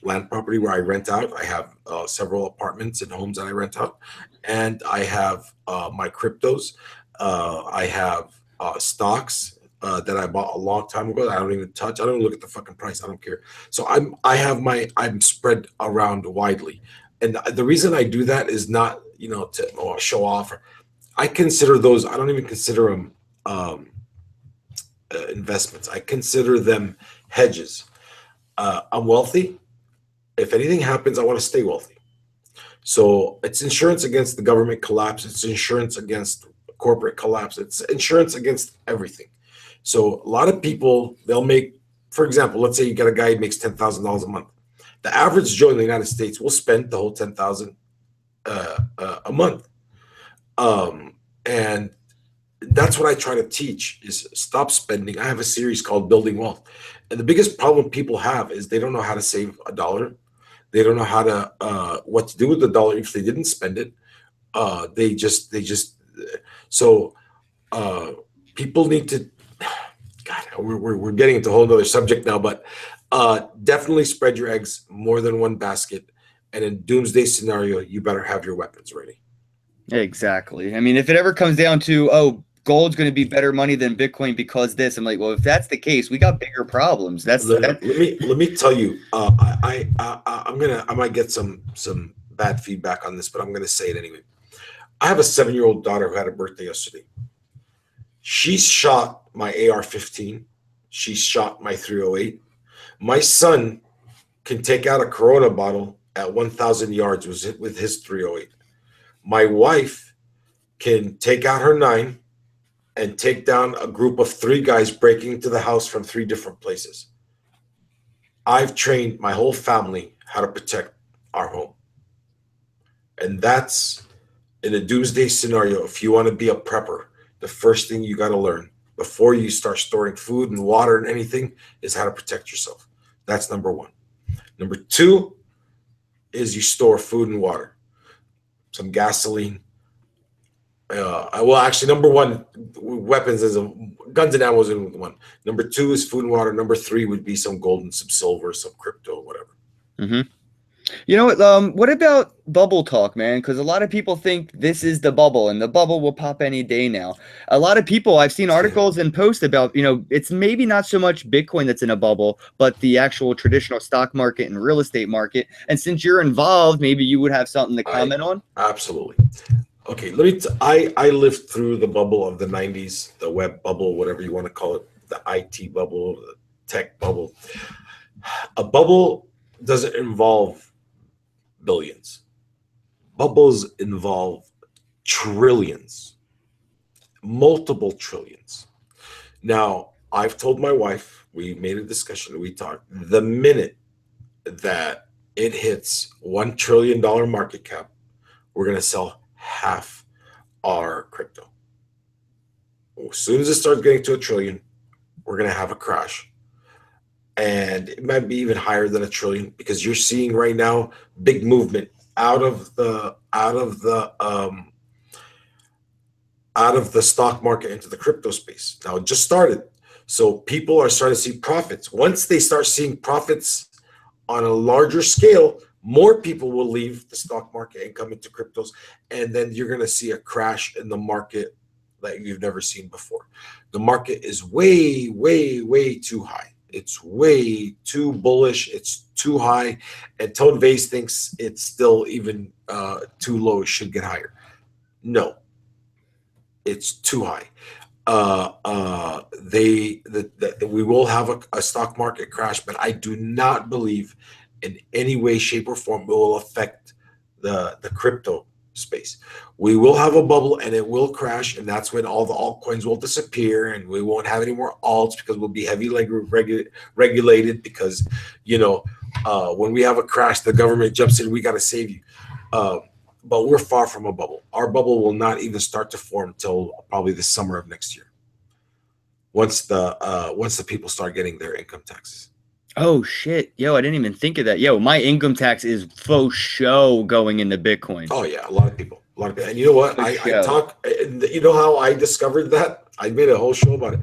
land property where I rent out. I have several apartments and homes that I rent out. And I have my cryptos. I have stocks that I bought a long time ago that I don't even touch. I don't even look at the fucking price. I don't care. So I'm spread around widely. And the reason I do that is not, to show off. I consider those, I don't even consider them investments. I consider them hedges. I'm wealthy. If anything happens, I want to stay wealthy. So it's insurance against the government collapse. It's insurance against corporate collapse. It's insurance against everything. So a lot of people, they'll make, for example, let's say you got a guy who makes $10,000 a month. The average Joe in the United States will spend the whole $10,000 a month. And that's what I try to teach is stop spending. I have a series called Building Wealth. And the biggest problem people have is they don't know how to save a dollar. They don't know how to what to do with the dollar if they didn't spend it. So people need to. God, we're getting into a whole other subject now, but definitely spread your eggs more than one basket. And in doomsday scenario, you better have your weapons ready. Exactly. I mean, if it ever comes down to, oh, gold's going to be better money than Bitcoin because this, I'm like, well, if that's the case, we got bigger problems. Let me tell you. I might get some bad feedback on this, but I'm gonna say it anyway. I have a 7-year-old daughter who had a birthday yesterday. She shot my AR-15. She shot my 308. My son can take out a Corona bottle at 1,000 yards with his 308. My wife can take out her 9 and take down a group of 3 guys breaking into the house from 3 different places. I've trained my whole family how to protect our home. And that's in a doomsday scenario. If you want to be a prepper, the first thing you got to learn before you start storing food and water and anything is how to protect yourself. That's number 1. Number 2 is you store food and water, some gasoline. Well, actually, number 1, weapons guns and ammo is in 1. Number 2 is food and water. Number 3 would be some gold and some silver, some crypto, whatever. Mm-hmm. You know what about bubble talk, man? Because a lot of people think this is the bubble and the bubble will pop any day now. A lot of people, I've seen articles and posts about, it's maybe not so much Bitcoin that's in a bubble, but the actual traditional stock market and real estate market. And since you're involved, maybe you would have something to comment on. Absolutely. Okay, I lived through the bubble of the 90s, the web bubble, whatever you want to call it, the IT bubble, the tech bubble. A bubble doesn't involve billions. Bubbles involve trillions, multiple trillions. Now, I've told my wife, we made a discussion, we talked, the minute that it hits $1 trillion market cap, we're going to sell half our crypto. As soon as it starts getting to $1 trillion, we're going to have a crash. And it might be even higher than $1 trillion because you're seeing right now big movement out of the stock market into the crypto space. Now it just started. So people are starting to see profits. Once they start seeing profits on a larger scale, more people will leave the stock market and come into cryptos. And then you're going to see a crash in the market that you've never seen before. The market is way, way, way too high. It's way too bullish. It's too high. And Tone Vase thinks it's still even too low. It should get higher. No, it's too high. We will have a stock market crash, but I do not believe in any way, shape, or form it will affect the crypto space. We will have a bubble and it will crash, and that's when all the altcoins will disappear and we won't have any more alts because we'll be heavily regulated because when we have a crash the government jumps in, we got to save you, but we're far from a bubble. Our bubble will not even start to form till probably the summer of next year once the people start getting their income taxes. Oh shit, yo, I didn't even think of that. Yo, my income tax is faux show going into Bitcoin. Oh yeah, a lot of people. And you know what? I talk. You know how I discovered that? I made a whole show about it.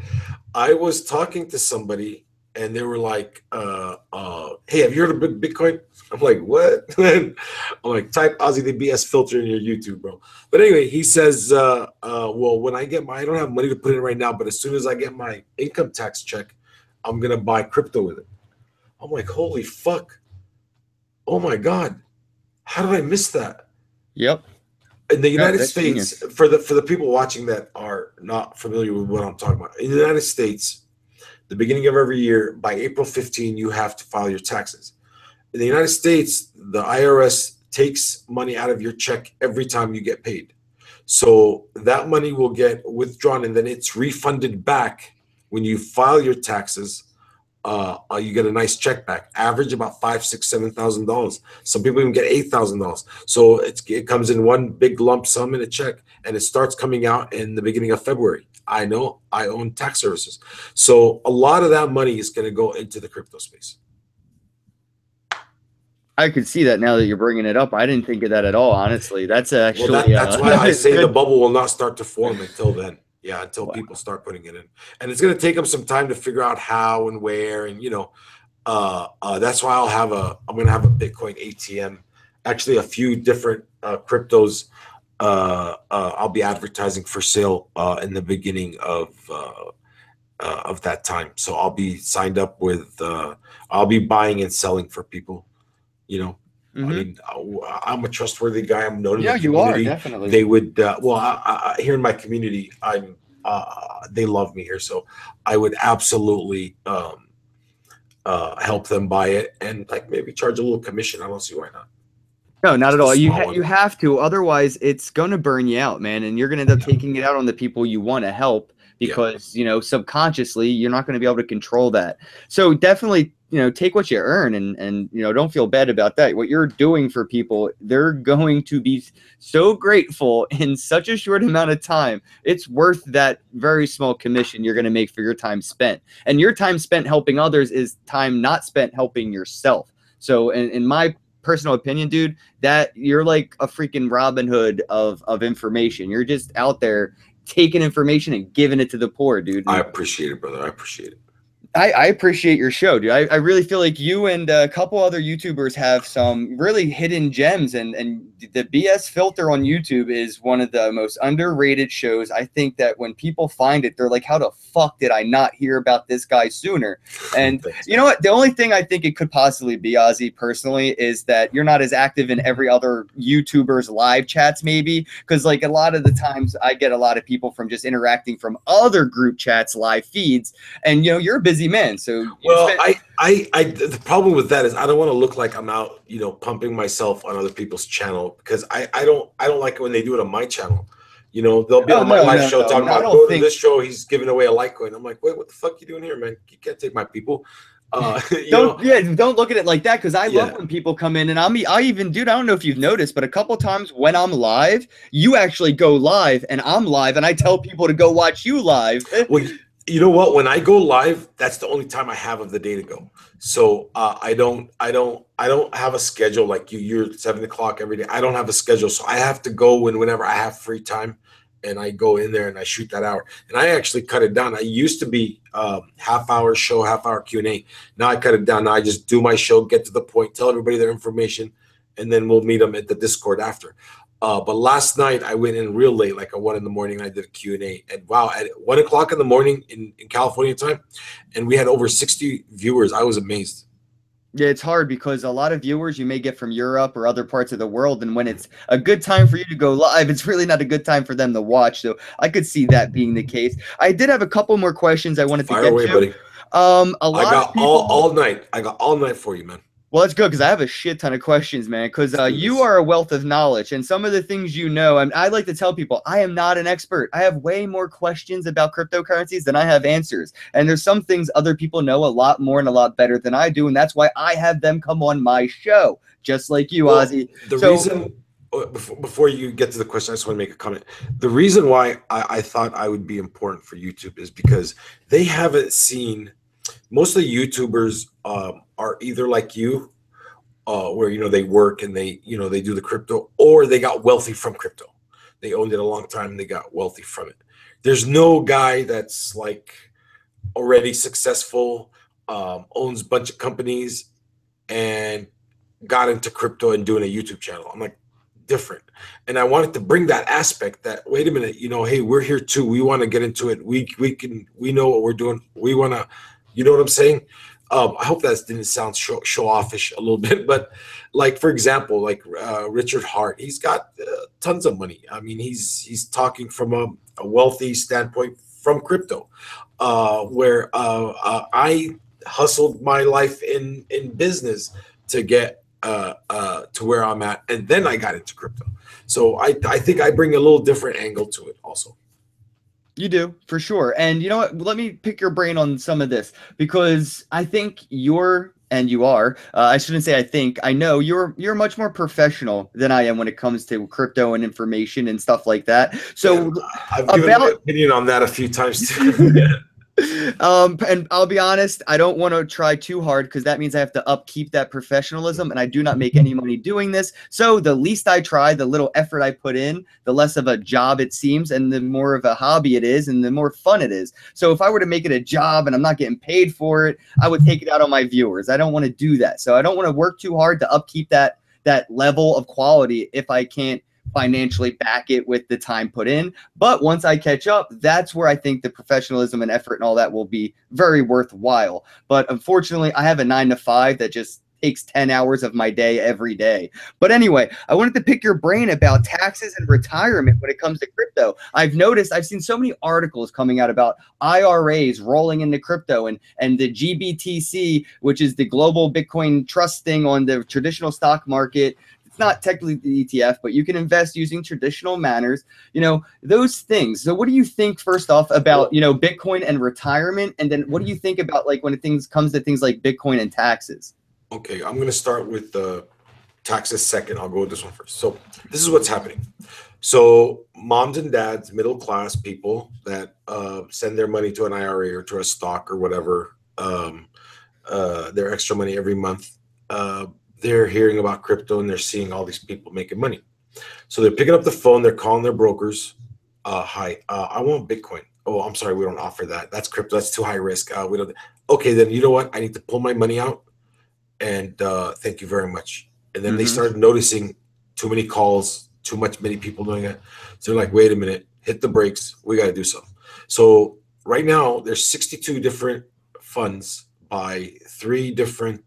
I was talking to somebody, and they were like, "Hey, have you heard of Bitcoin?" I'm like, "What?" I'm like, "Type Ozzy the BS filter in your YouTube, bro." But anyway, he says, "Well, when I get I don't have money to put in right now, but as soon as I get my income tax check, I'm gonna buy crypto with it." I'm like, "Holy fuck! Oh my god, how did I miss that?" Yep. In the United States, for the people watching that are not familiar with what I'm talking about, in the United States, the beginning of every year, by April 15, you have to file your taxes. In the United States, the IRS takes money out of your check every time you get paid. So that money will get withdrawn, and then it's refunded back when you file your taxes. You get a nice check back. Average about $5,000, $6,000, $7,000. Some people even get $8,000. So it comes in one big lump sum in a check, and it starts coming out in the beginning of February. I know, I own tax services, so a lot of that money is going to go into the crypto space. I could see that now that you're bringing it up. I didn't think of that at all, honestly. That's actually that's why I say the bubble will not start to form until then. Yeah, until people start putting it in, and it's going to take them some time to figure out how and where, and that's why I'm going to have a Bitcoin ATM. Actually, a few different cryptos. I'll be advertising for sale in the beginning of that time. So I'll be signed up with. I'll be buying and selling for people. I mean, I'm a trustworthy guy. I'm known in the community. You are, definitely. They would, here in my community, they love me here. So I would absolutely help them buy it and like maybe charge a little commission. I don't see why not. No, not at all. You have to. Otherwise, it's going to burn you out, man. And you're going to end up taking it out on the people you want to help because, subconsciously, you're not going to be able to control that. So definitely, take what you earn and don't feel bad about that. What you're doing for people, they're going to be so grateful in such a short amount of time. It's worth that very small commission you're going to make for your time spent. And your time spent helping others is time not spent helping yourself. So in my personal opinion, dude, that you're like a freaking Robin Hood of information. You're just out there taking information and giving it to the poor, dude. I appreciate it, brother. I appreciate it. I appreciate your show, dude. I really feel like you and a couple other YouTubers have some really hidden gems, and the BS filter on YouTube is one of the most underrated shows. I think that when people find it, they're like, how the fuck did I not hear about this guy sooner? And you know what? The only thing I think it could possibly be, Ozzy, personally, is that you're not as active in every other YouTuber's live chats, maybe, because like a lot of the times I get a lot of people from just interacting from other group chats, live feeds, and you're a busy man. So the problem with that is I don't want to look like I'm out, pumping myself on other people's channel, because I don't like it when they do it on my channel. They'll be on my live show talking about go to this show, he's giving away a Litecoin. I'm like, wait, what the fuck you doing here, man? You can't take my people. Don't look at it like that, because I love when people come in, and I even, dude, I don't know if you've noticed, but a couple times when I'm live, you actually go live and I'm live, and I tell people to go watch you live. Well, you know what? When I go live, that's the only time I have of the day to go. So I don't have a schedule like you're 7 o'clock every day. I don't have a schedule, so I have to go whenever I have free time, and I go in there and I shoot that hour. And I actually cut it down. I used to be half-hour show, half-hour Q&A. Now I cut it down. Now I just do my show, get to the point, tell everybody their information, and then we'll meet them at the Discord after. But last night I went in real late, like at 1 in the morning. I did a Q&A, and wow, at 1 o'clock in the morning in California time, and we had over 60 viewers. I was amazed. Yeah, it's hard because a lot of viewers you may get from Europe or other parts of the world, and when it's a good time for you to go live, it's really not a good time for them to watch. So I could see that being the case. I did have a couple more questions I wanted to get away, to. Buddy. I got all night. I got all night for you, man. Well, that's good, because I have a shit ton of questions, man, because you are a wealth of knowledge, and some of the things I like to tell people, I am not an expert. I have way more questions about cryptocurrencies than I have answers, and there's some things other people know a lot more and a lot better than I do, and that's why I have them come on my show, just like you, Ozzy. The reason, before you get to the question, I just want to make a comment. The reason why I thought I would be important for YouTube is because they haven't seen, most of the YouTubers are either like you, where they work and they do the crypto, or they got wealthy from crypto. They owned it a long time and they got wealthy from it. There's no guy that's like already successful, owns a bunch of companies, and got into crypto and doing a YouTube channel. I'm like, different. And I wanted to bring that aspect that, wait a minute, hey, we're here too. We want to get into it. We know what we're doing. We want to, you know what I'm saying? I hope that didn't sound show offish a little bit, but like, for example, like Richard Hart, he's got tons of money. I mean, he's talking from a wealthy standpoint from crypto, where I hustled my life in business to get to where I'm at, and then I got into crypto. So I think I bring a little different angle to it also. You do, for sure. And you know what? Let me pick your brain on some of this, because I think you are, I shouldn't say I think, I know you're much more professional than I am when it comes to crypto and information and stuff like that. So Yeah, I've given my opinion on that a few times too. And I'll be honest, I don't want to try too hard, because that means I have to upkeep that professionalism, and I do not make any money doing this. So the least I try, the little effort I put in, the less of a job it seems, and the more of a hobby it is, and the more fun it is. So if I were to make it a job and I'm not getting paid for it, I would take it out on my viewers. I don't want to do that. So I don't want to work too hard to upkeep that level of quality if I can't financially back it with the time put in. But once I catch up, that's where I think the professionalism and effort and all that will be very worthwhile. But unfortunately, I have a 9 to 5 that just takes 10 hours of my day every day. But anyway, I wanted to pick your brain about taxes and retirement when it comes to crypto. I've seen so many articles coming out about IRAs rolling into crypto, and the GBTC, which is the global Bitcoin trust thing on the traditional stock market. Not technically the ETF, but you can invest using traditional manners, those things. So what do you think, first off, about, Bitcoin and retirement? And then what do you think about, like, when it comes to things like Bitcoin and taxes? Okay, I'm going to start with the taxes second. I'll go with this one first. So this is what's happening. So moms and dads, middle class people that send their money to an IRA or to a stock or whatever, their extra money every month, they're hearing about crypto and they're seeing all these people making money. So they're picking up the phone, they're calling their brokers. Hi, I want Bitcoin. Oh, I'm sorry, we don't offer that. That's crypto. That's too high risk. We don't. Okay, then you know what? I need to pull my money out, and thank you very much. And then they started noticing too many calls, many people doing it. So they're like, wait a minute, hit the brakes. We got to do something. So right now there's 62 different funds by 3 different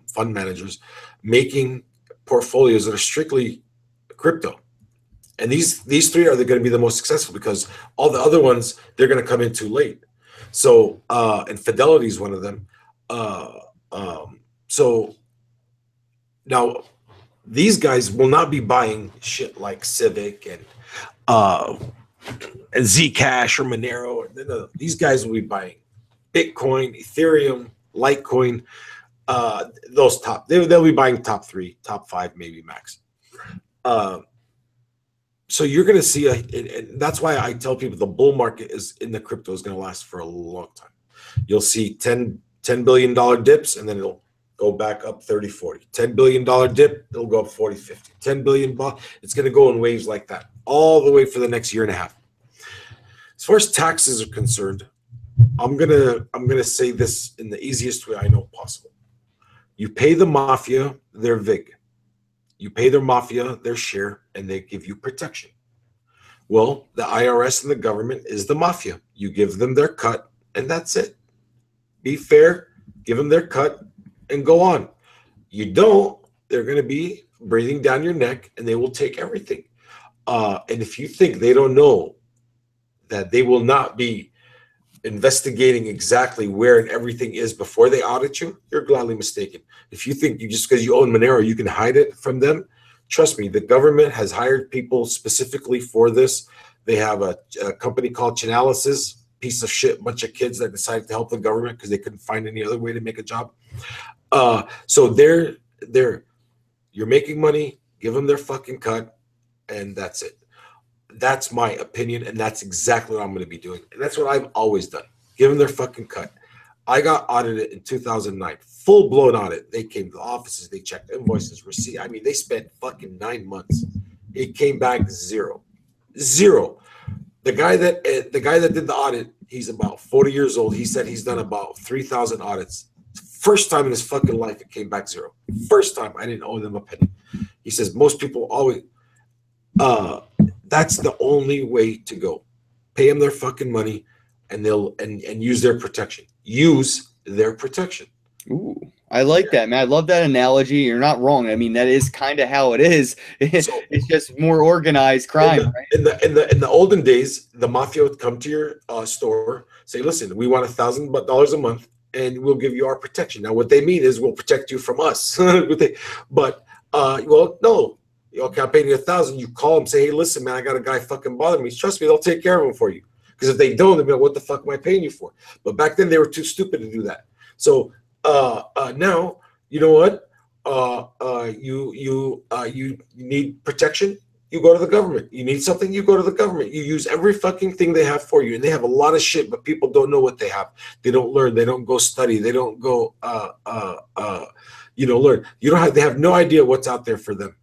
fund managers making portfolios that are strictly crypto. And these 3 are going to be the most successful, because all the other ones, they're going to come in too late. So, and Fidelity is one of them. So now these guys will not be buying shit like Civic and Zcash or Monero. No. These guys will be buying Bitcoin, Ethereum, Litecoin, those top. They'll be buying top 3, top 5, maybe max. So you're going to see, and that's why I tell people the bull market is in the crypto is going to last for a long time. You'll see $10 billion dips, and then it'll go back up 30, 40. $10 billion dip, it'll go up 40, 50. 10 billion, it's going to go in waves like that all the way for the next year and a half. As far as taxes are concerned, I'm gonna say this in the easiest way I know possible. You pay the mafia their vig. You pay their mafia their share, and they give you protection. Well, the IRS and the government is the mafia. You give them their cut, and that's it. Be fair, give them their cut, and go on. You don't, they're going to be breathing down your neck, and they will take everything. And if you think they don't know that they will not be investigating exactly where and everything is before they audit you, you're gladly mistaken. If you think you just because you own Monero, you can hide it from them, trust me, the government has hired people specifically for this. They have a company called Chainalysis, piece of shit, bunch of kids that decided to help the government because they couldn't find any other way to make a job. So you're making money, give them their fucking cut, and that's it. That's my opinion, and that's exactly what I'm going to be doing. And that's what I've always done. Give them their fucking cut. I got audited in 2009, full-blown audit. They came to the offices, they checked invoices, receipt. I mean, they spent fucking 9 months. It came back zero. The guy that did the audit, he's about 40 years old. He said he's done about 3,000 audits. First time in his fucking life, it came back zero. First time, I didn't owe them a penny. He says most people always. That's the only way to go. Pay them their fucking money, and they'll and use their protection. Use their protection. Ooh. I like that, man. I love that analogy. You're not wrong. I mean, that is kind of how it is. So It's just more organized crime, right? in the olden days, the mafia would come to your store, say, "Listen, we want $1,000 a month, and we'll give you our protection." Now, what they mean is we'll protect you from us. But well, no, okay, I'm paying you 1,000. You call them, say, "Hey, listen, man, I got a guy fucking bothering me." Trust me, they'll take care of him for you. Because if they don't, they'll be like, "What the fuck am I paying you for?" But back then, they were too stupid to do that. So now, you know what? You need protection, you go to the government. You need something, you go to the government. You use every fucking thing they have for you, and they have a lot of shit, but people don't know what they have. They don't learn. They don't go study. They don't go learn. You don't have. They have no idea what's out there for them.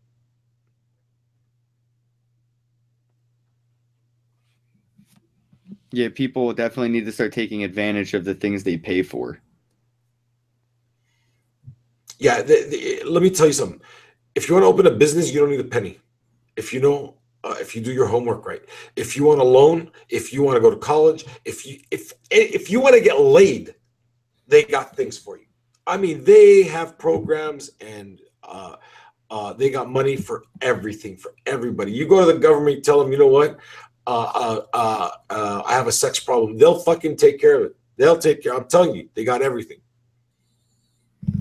Yeah, people definitely need to start taking advantage of the things they pay for. Yeah, let me tell you something. If you want to open a business, you don't need a penny. If you do your homework right, if you want a loan, if you want to go to college, if you want to get laid, they got things for you. I mean, they have programs, and they got money for everything, for everybody. You go to the government, tell them, you know what, I have a sex problem. They'll fucking take care of it. They'll take care. I'm telling you, they got everything.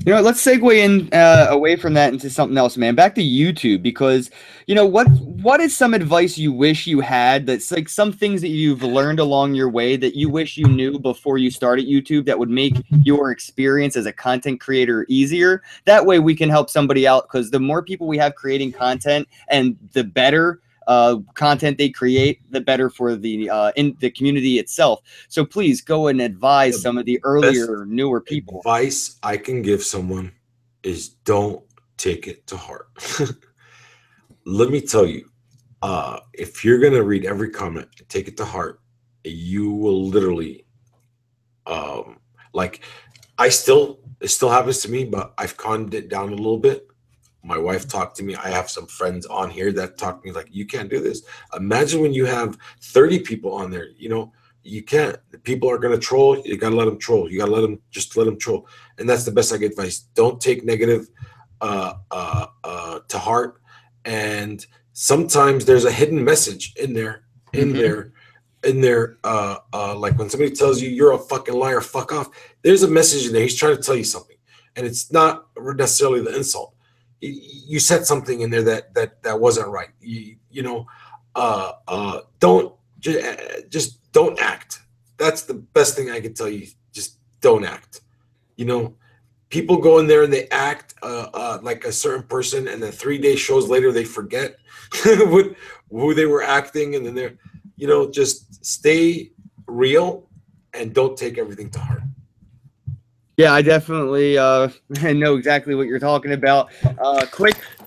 You know, let's segue in away from that into something else, man. Back to YouTube, because what is some advice you wish you had, that's like some things that you've learned along your way that you wish you knew before you started YouTube that would make your experience as a content creator easier? That way we can help somebody out, because the more people we have creating content, and the better content they create, the better for the in the community itself. So please go and advise The some of the best earlier, newer people. advice I can give someone is don't take it to heart. Let me tell you, if you're gonna read every comment and take it to heart, you will literally, like, it still happens to me, but I've calmed it down a little bit. My wife talked to me. I have some friends on here that talk to me like, "You can't do this." Imagine when you have 30 people on there. You can't. People are gonna troll. You gotta let them troll. You gotta let them troll. And that's the best I get advice. Don't take negative to heart. And sometimes there's a hidden message in there, in Mm-hmm. there, in there. Like when somebody tells you you're a fucking liar, fuck off. There's a message in there. He's trying to tell you something, and it's not necessarily the insult. You said something in there that wasn't right. Don't just don't act. That's the best thing I can tell you. Just don't act. You know, People go in there and they act like a certain person, and then 3 day shows later they forget who they were acting, and then just stay real and don't take everything to heart. Yeah, I definitely know exactly what you're talking about.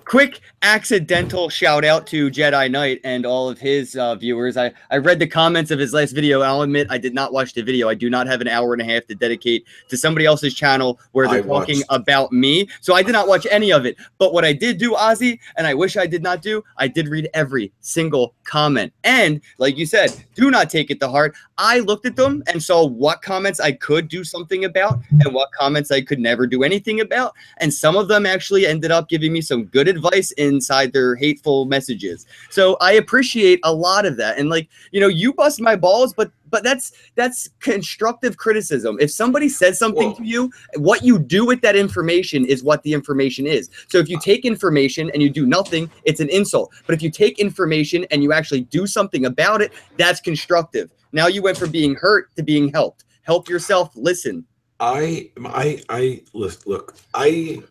Quick accidental shout out to Jedi Knight and all of his viewers. I read the comments of his last video. I'll admit I did not watch the video. I do not have an hour and a half to dedicate to somebody else's channel where they're I talking watched. about me. So I did not watch any of it. But what I did do, Ozzy, and I wish I did not do, I did read every single comment. And like you said, do not take it to heart. I looked at them and saw what comments I could do something about and what comments I could never do anything about. And some of them actually ended up giving me some good advice inside their hateful messages. So I appreciate a lot of that. And you bust my balls, but that's constructive criticism. If somebody says something to you, what you do with that information is what the information is. So if you take information and you do nothing, it's an insult. But if you take information and you actually do something about it, that's constructive. Now you went from being hurt to being helped. Help yourself. Listen. Look, I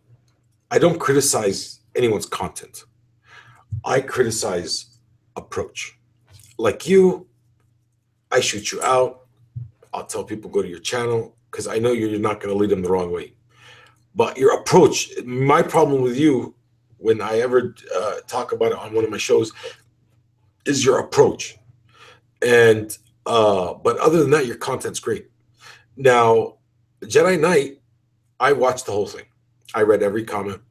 don't criticize anyone's content. I criticize approach. Like you, I shoot you out. I'll tell people go to your channel because I know you're not going to lead them the wrong way. But your approach, my problem with you, when I ever talk about it on one of my shows, is your approach. And but other than that, your content's great. Now, Jedi Knight, I watched the whole thing. I read every comment.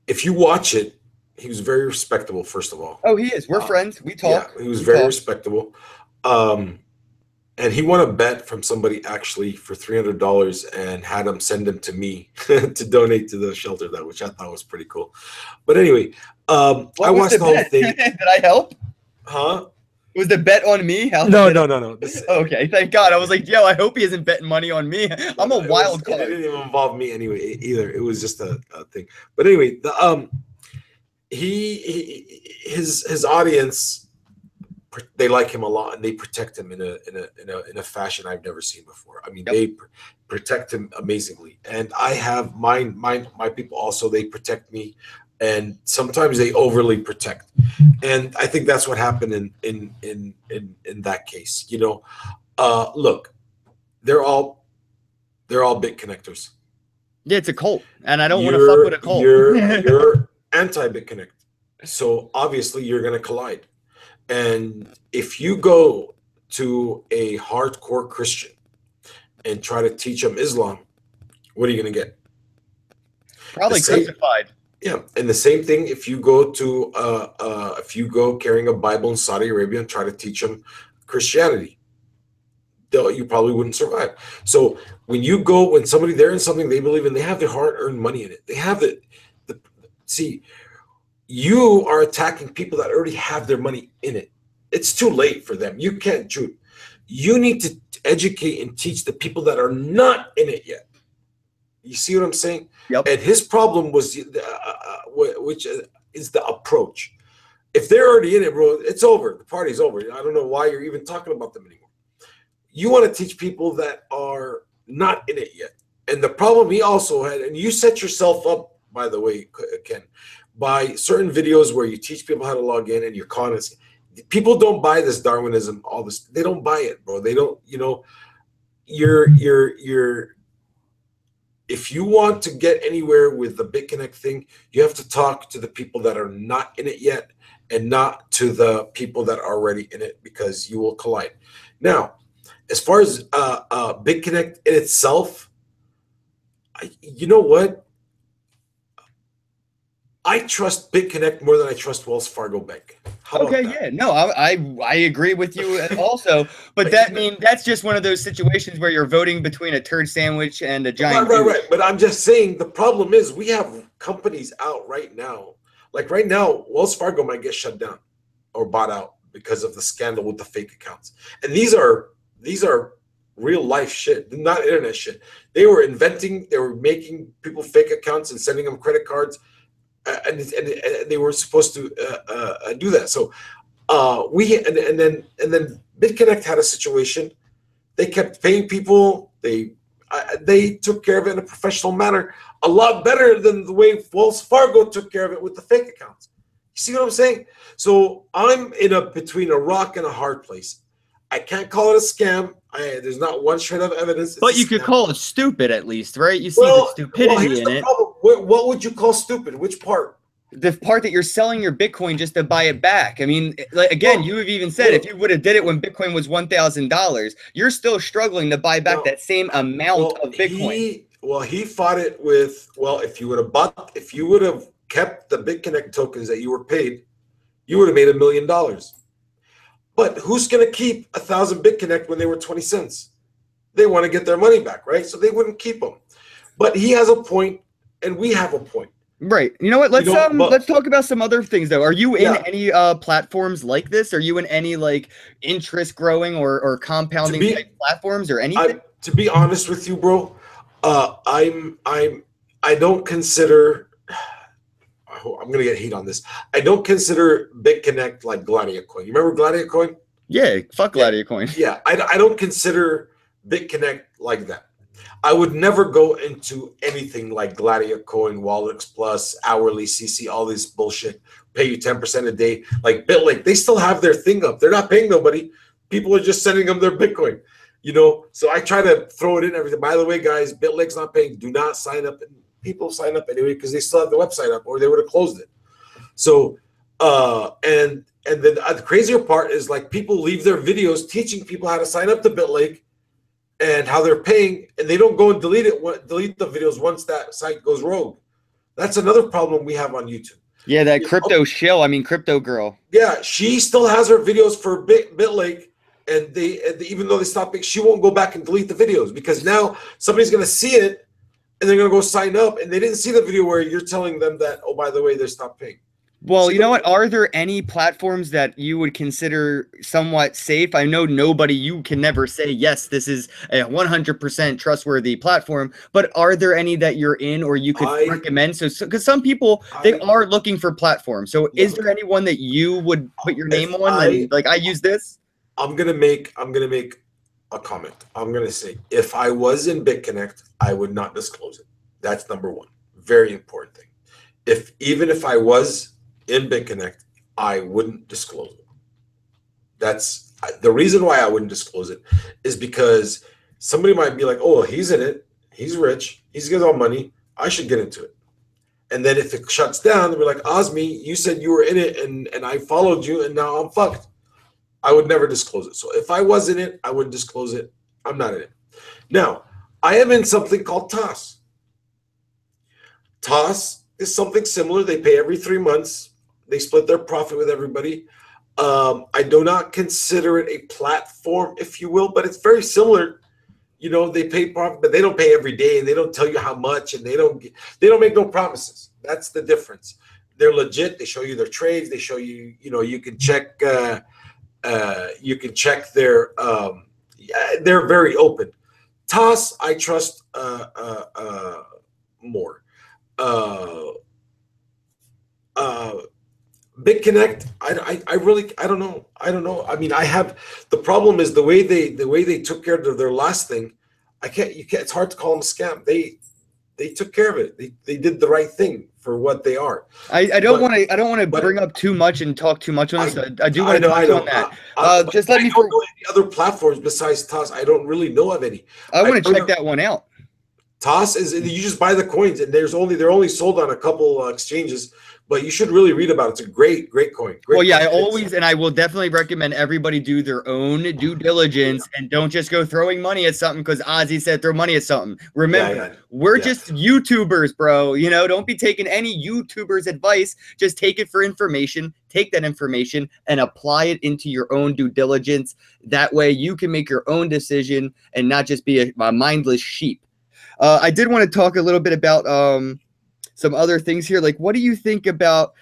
If you watch it, he was very respectable, first of all. Oh, he is. We're friends. We Yeah, talk. he was We very talk. respectable. Um, and he won a bet from somebody actually for $300 and had him send them to me to donate to the shelter, that which I thought was pretty cool. But anyway, I watched the whole thing. Did I help? Huh? Was the bet on me? No. Okay, thank God. I was like, yo, I hope he isn't betting money on me. I'm a wild card. It didn't even involve me anyway either. It was just a thing. But anyway, the his audience, they like him a lot, and they protect him in a fashion I've never seen before. I mean, they protect him amazingly, and I have my people also. They protect me, and sometimes they overly protect, and I think that's what happened in that case. You know, look, they're all bit connectors. Yeah, it's a cult, and I don't want to fuck with a cult. You're anti-BitConnect, so obviously you're going to collide. And if you go to a hardcore Christian and try to teach them Islam, what are you going to get? Probably crucified. Yeah, and the same thing if you go to if you go carrying a Bible in Saudi Arabia and try to teach them Christianity, you probably wouldn't survive. So when somebody they're in something they believe in, they have their hard-earned money in it. They have see, you are attacking people that already have their money in it. It's too late for them. You can't shoot. You need to educate and teach the people that are not in it yet. You see what I'm saying? Yep. And his problem was, which is the approach. If they're already in it, bro, it's over. The party's over. I don't know why you're even talking about them anymore. You want to teach people that are not in it yet. And the problem he also had, and you set yourself up, by the way, Ken, by certain videos where you teach people how to log in and you're caught. People don't buy this Darwinism, all this. They don't buy it, bro. They don't, you know, if you want to get anywhere with the BitConnect thing, you have to talk to the people that are not in it yet and not to the people that are already in it, because you will collide. Now, as far as BitConnect in itself, you know what? I trust BitConnect more than I trust Wells Fargo Bank. Okay, yeah, no, I agree with you also, but that's just one of those situations where you're voting between a turd sandwich and a giant. Right. But I'm just saying the problem is we have companies out right now. Like right now, Wells Fargo might get shut down or bought out because of the scandal with the fake accounts. And these are real life shit, not internet shit. They were making people fake accounts and sending them credit cards. And they were supposed to do that. So and then BitConnect had a situation. They kept paying people. They took care of it in a professional manner, a lot better than the way Wells Fargo took care of it with the fake accounts. You see what I'm saying? So I'm between a rock and a hard place. I can't call it a scam. There's not one shred of evidence. But you could call it stupid at least, right? You see the stupidity in it. Problem. What would you call stupid? Which part? The part that you're selling your Bitcoin just to buy it back. I mean, like, again, you have even said if you would have did it when Bitcoin was $1,000, you're still struggling to buy back that same amount of Bitcoin. He fought it with, if you would have kept the BitConnect tokens that you were paid, you would have made $1 million. But who's going to keep 1,000 BitConnect when they were 20 cents? They want to get their money back, right? So they wouldn't keep them. But he has a point, and we have a point. Right. You know what? Let's talk about some other things though. Are you in any platforms like this? Are you in any like interest growing or compounding type platforms or anything? To be honest with you, bro, I don't consider. I'm gonna get heat on this. I don't consider BitConnect like Gladio Coin. You remember Gladio Coin? Yeah, fuck Gladio Coin. Yeah, I don't consider BitConnect like that. I would never go into anything like Gladio Coin, Wallix Plus, hourly CC, all this bullshit. Pay you 10% a day. Like BitLake, they still have their thing up. They're not paying nobody. People are just sending them their Bitcoin. You know, so I try to throw it in everything. By the way, guys, BitLake's not paying. Do not sign up. People sign up anyway because they still have the website up, or they would have closed it. So, and then the crazier part is like people leave their videos teaching people how to sign up to BitLake and how they're paying, and they don't go and delete the videos once that site goes rogue. That's another problem we have on YouTube. Yeah, that crypto shill. I mean, crypto girl. Yeah, she still has her videos for BitLake, and even though they stop paying, she won't go back and delete the videos because now somebody's going to see it and they're going to go sign up, and they didn't see the video where you're telling them that, oh, by the way, they stopped paying. Well, you know what? Are there any platforms that you would consider somewhat safe? I know you can never say, yes, this is a 100% trustworthy platform, but are there any that you're in or you could recommend? So, because some people, they are looking for platforms. So is there anyone that you would put your name on? Like I use this? I'm going to make a comment. I'm going to say, if I was in BitConnect, I would not disclose it. That's number one. Very important thing. Even if I was in BitConnect, I wouldn't disclose it. That's the reason why I wouldn't disclose it, is because somebody might be like, oh, he's in it, he's rich, he's got all money, I should get into it. And then if it shuts down, they'll be like, Ozzy, you said you were in it and I followed you and now I'm fucked. I would never disclose it. So if I was in it, I wouldn't disclose it. I'm not in it. Now, I am in something called TOS. TOS is something similar. They pay every 3 months. They split their profit with everybody. I do not consider it a platform, if you will, but it's very similar. You know, they pay profit, but they don't pay every day, and they don't tell you how much, and they don't make no promises. That's the difference. They're legit. They show you their trades. They show you, you can check. You can check their. They're very open. TOS, I trust more. BitConnect, I don't know. I mean, the problem is the way they took care of their last thing. It's hard to call them a scam. They took care of it. They did the right thing for what they are. I don't want to bring up too much and talk too much on this. I do want to touch on that. Just let me know any other platforms besides TOS. I don't really know of any. I want to check that one out. TOS is, you just buy the coins, and they're only sold on a couple exchanges, but you should really read about it. It's a great coin. Well, yeah, I will definitely recommend everybody do their own due diligence and don't just go throwing money at something because Ozzy said throw money at something. Remember, we're just YouTubers, bro. Don't be taking any YouTuber's advice. Just take it for information. Take that information and apply it into your own due diligence. That way you can make your own decision and not just be a mindless sheep. I did want to talk a little bit about some other things here. Like, what do you think about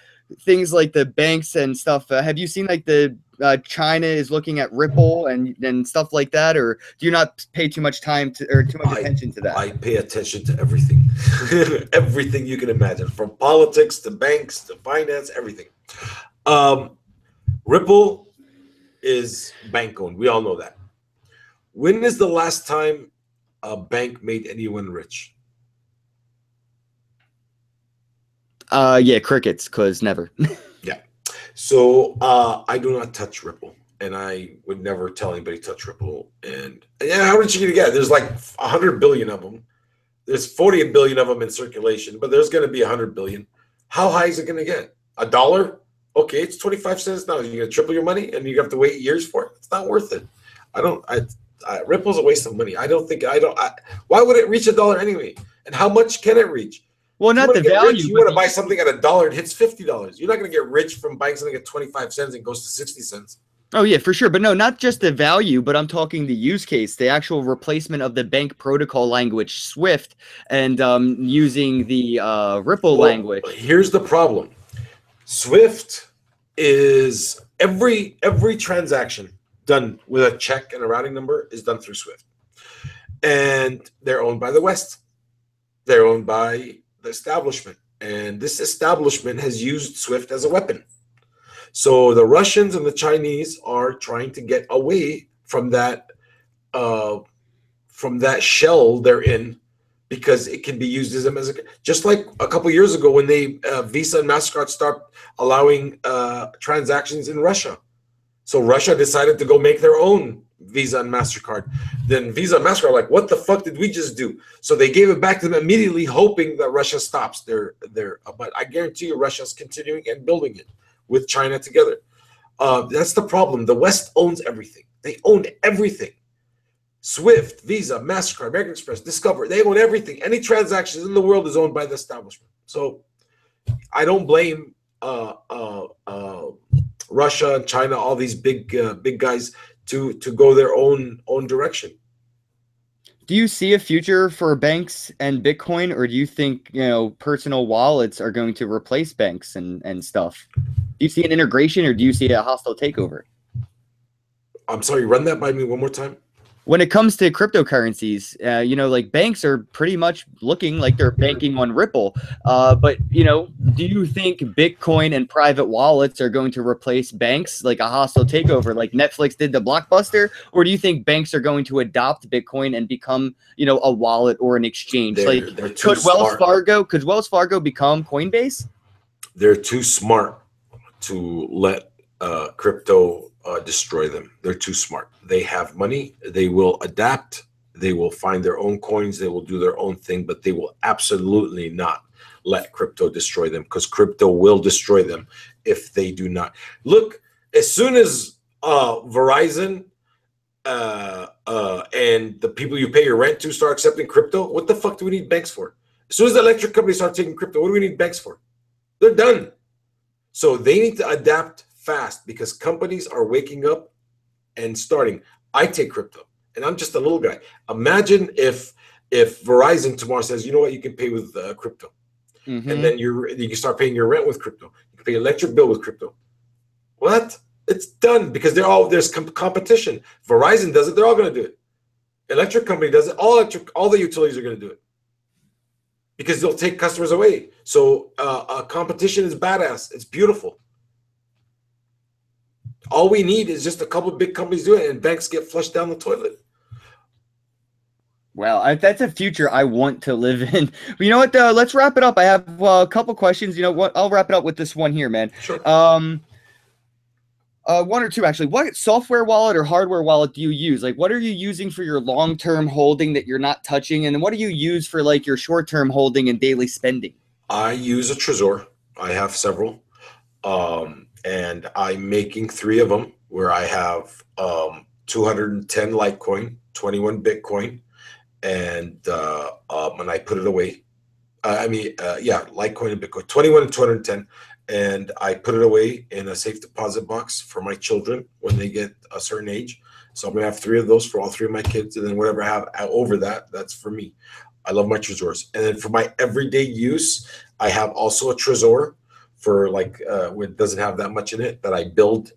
things like the banks and stuff? Have you seen like the China is looking at Ripple and stuff like that, or do you not pay too much time to or too much attention to that? I pay attention to everything, everything you can imagine, from politics to banks to finance, everything. Ripple is bank owned. We all know that. When is the last time a bank made anyone rich? Yeah, crickets, because never. Yeah. So I do not touch Ripple, and I would never tell anybody touch Ripple. And yeah, how much are you gonna get? There's like 100 billion of them. There's 40 billion of them in circulation, but there's gonna be 100 billion. How high is it gonna get? $1? Okay, it's 25 cents now. You're gonna triple your money, and you have to wait years for it. It's not worth it. Ripple's a waste of money. Why would it reach $1 anyway? And how much can it reach? Well, not the value. You want to buy something at $1, it hits $50. You're not going to get rich from buying something at 25 cents and goes to 60 cents. Oh, yeah, for sure. But no, not just the value, but I'm talking the use case, the actual replacement of the bank protocol language, Swift, and using the Ripple language. Here's the problem. Swift is every transaction done with a check and a routing number is done through Swift. And they're owned by the West. They're owned by the establishment. And this establishment has used Swift as a weapon. So the Russians and the Chinese are trying to get away from that shell they're in, because it can be used as a just like a couple years ago when they Visa and MasterCard start allowing transactions in Russia. So Russia decided to go make their own Visa and MasterCard. Then Visa and MasterCard are like, what the fuck did we just do? So they gave it back to them immediately, hoping that Russia stops but I guarantee you Russia's continuing and building it with China together. That's the problem. The West owns everything. They own everything. Swift, Visa, MasterCard, American Express, Discover, they own everything. Any transactions in the world is owned by the establishment. So I don't blame Russia and China, all these big guys. to go their own direction. Do you see a future for banks and Bitcoin, or do you think, personal wallets are going to replace banks and stuff? Do you see an integration, or do you see a hostile takeover? I'm sorry, run that by me one more time. When it comes to cryptocurrencies, like banks are pretty much looking like they're banking on Ripple. But, do you think Bitcoin and private wallets are going to replace banks like a hostile takeover like Netflix did to Blockbuster? Or do you think banks are going to adopt Bitcoin and become, a wallet or an exchange? They're too smart. Could Wells Fargo become Coinbase? They're too smart to let crypto destroy them. They're too smart. They have money. They will adapt. They will find their own coins. They will do their own thing, but they will absolutely not let crypto destroy them, because crypto will destroy them if they do not. Look, as soon as Verizon and the people you pay your rent to start accepting crypto, what the fuck do we need banks for? As soon as the electric companies start taking crypto, what do we need banks for? They're done. So they need to adapt fast, because companies are waking up and starting. I take crypto, and I'm just a little guy. Imagine if Verizon tomorrow says, you know what, you can pay with crypto, and then you can start paying your rent with crypto. You can pay your electric bill with crypto. What? It's done, because there's competition. Verizon does it; they're all going to do it. Electric company does it. All the utilities are going to do it, because they'll take customers away. So competition is badass. It's beautiful. All we need is just a couple of big companies doing it, and banks get flushed down the toilet. Well, that's a future I want to live in. But you know what? Let's wrap it up. I have a couple questions. You know what? I'll wrap it up with this one here, man. Sure. One or two, actually. What software wallet or hardware wallet do you use? Like, what are you using for your long-term holding that you're not touching? And then what do you use for, like, your short-term holding and daily spending? I use a Trezor. I have several. And I'm making 3 of them, where I have 210 Litecoin, 21 Bitcoin, and I put it away. Litecoin and Bitcoin, 21 and 210. And I put it away in a safe deposit box for my children when they get a certain age. So I'm going to have 3 of those for all 3 of my kids. And then whatever I have over that, that's for me. I love my Trezors. And then for my everyday use, I have also a Trezor for where it doesn't have that much in it, that I build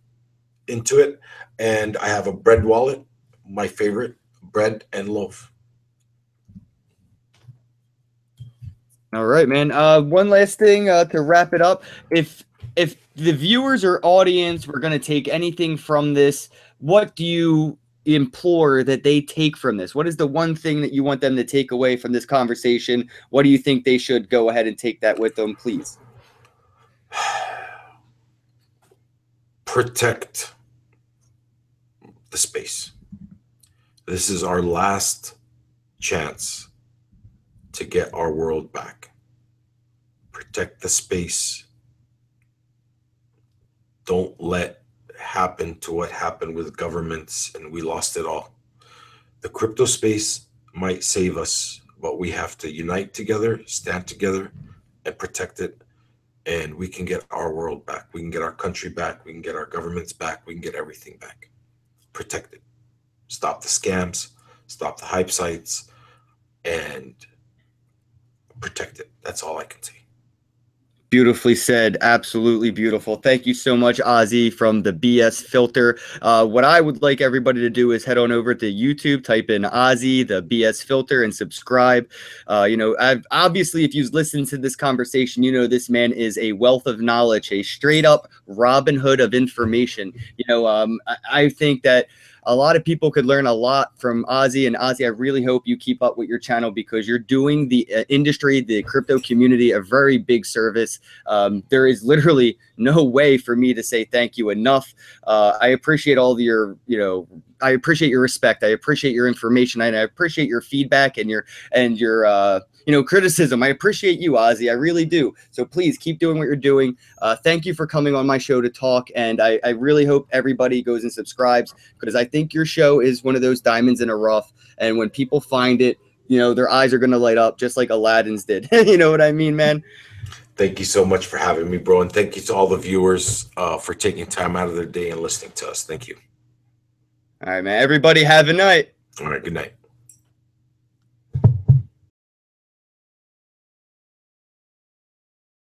into it. And I have a bread wallet, my favorite, bread and loaf. All right, man. One last thing to wrap it up. If the viewers or audience were going to take anything from this, what do you implore that they take from this? What is the one thing that you want them to take away from this conversation? What do you think they should go ahead and take that with them, please? Protect the space. This is our last chance to get our world back. Protect the space. Don't let happen to what happened with governments, and we lost it all. The crypto space might save us, but we have to unite together, stand together, and protect it. And we can get our world back. We can get our country back. We can get our governments back. We can get everything back. Protect it. Stop the scams. Stop the hype sites. And protect it. That's all I can say. Beautifully said. Absolutely beautiful. Thank you so much, Ozzy from the BS Filter. What I would like everybody to do is head on over to YouTube, type in Ozzy, the BS Filter, and subscribe. Obviously, if you've listened to this conversation, you know this man is a wealth of knowledge, a straight up Robin Hood of information. I think that a lot of people could learn a lot from Ozzy. And Ozzy, I really hope you keep up with your channel, because you're doing the industry, the crypto community, a very big service. There is literally no way for me to say thank you enough. I appreciate all your, I appreciate your respect. I appreciate your information, and I appreciate your feedback and your criticism. I appreciate you, Ozzy. I really do. So please keep doing what you're doing. Thank you for coming on my show to talk. And I really hope everybody goes and subscribes, because I think your show is one of those diamonds in a rough. And when people find it, their eyes are going to light up just like Aladdin's did. You know what I mean, man? Thank you so much for having me, bro. And thank you to all the viewers for taking time out of their day and listening to us. Thank you. All right, man. Everybody have a night. All right, good night.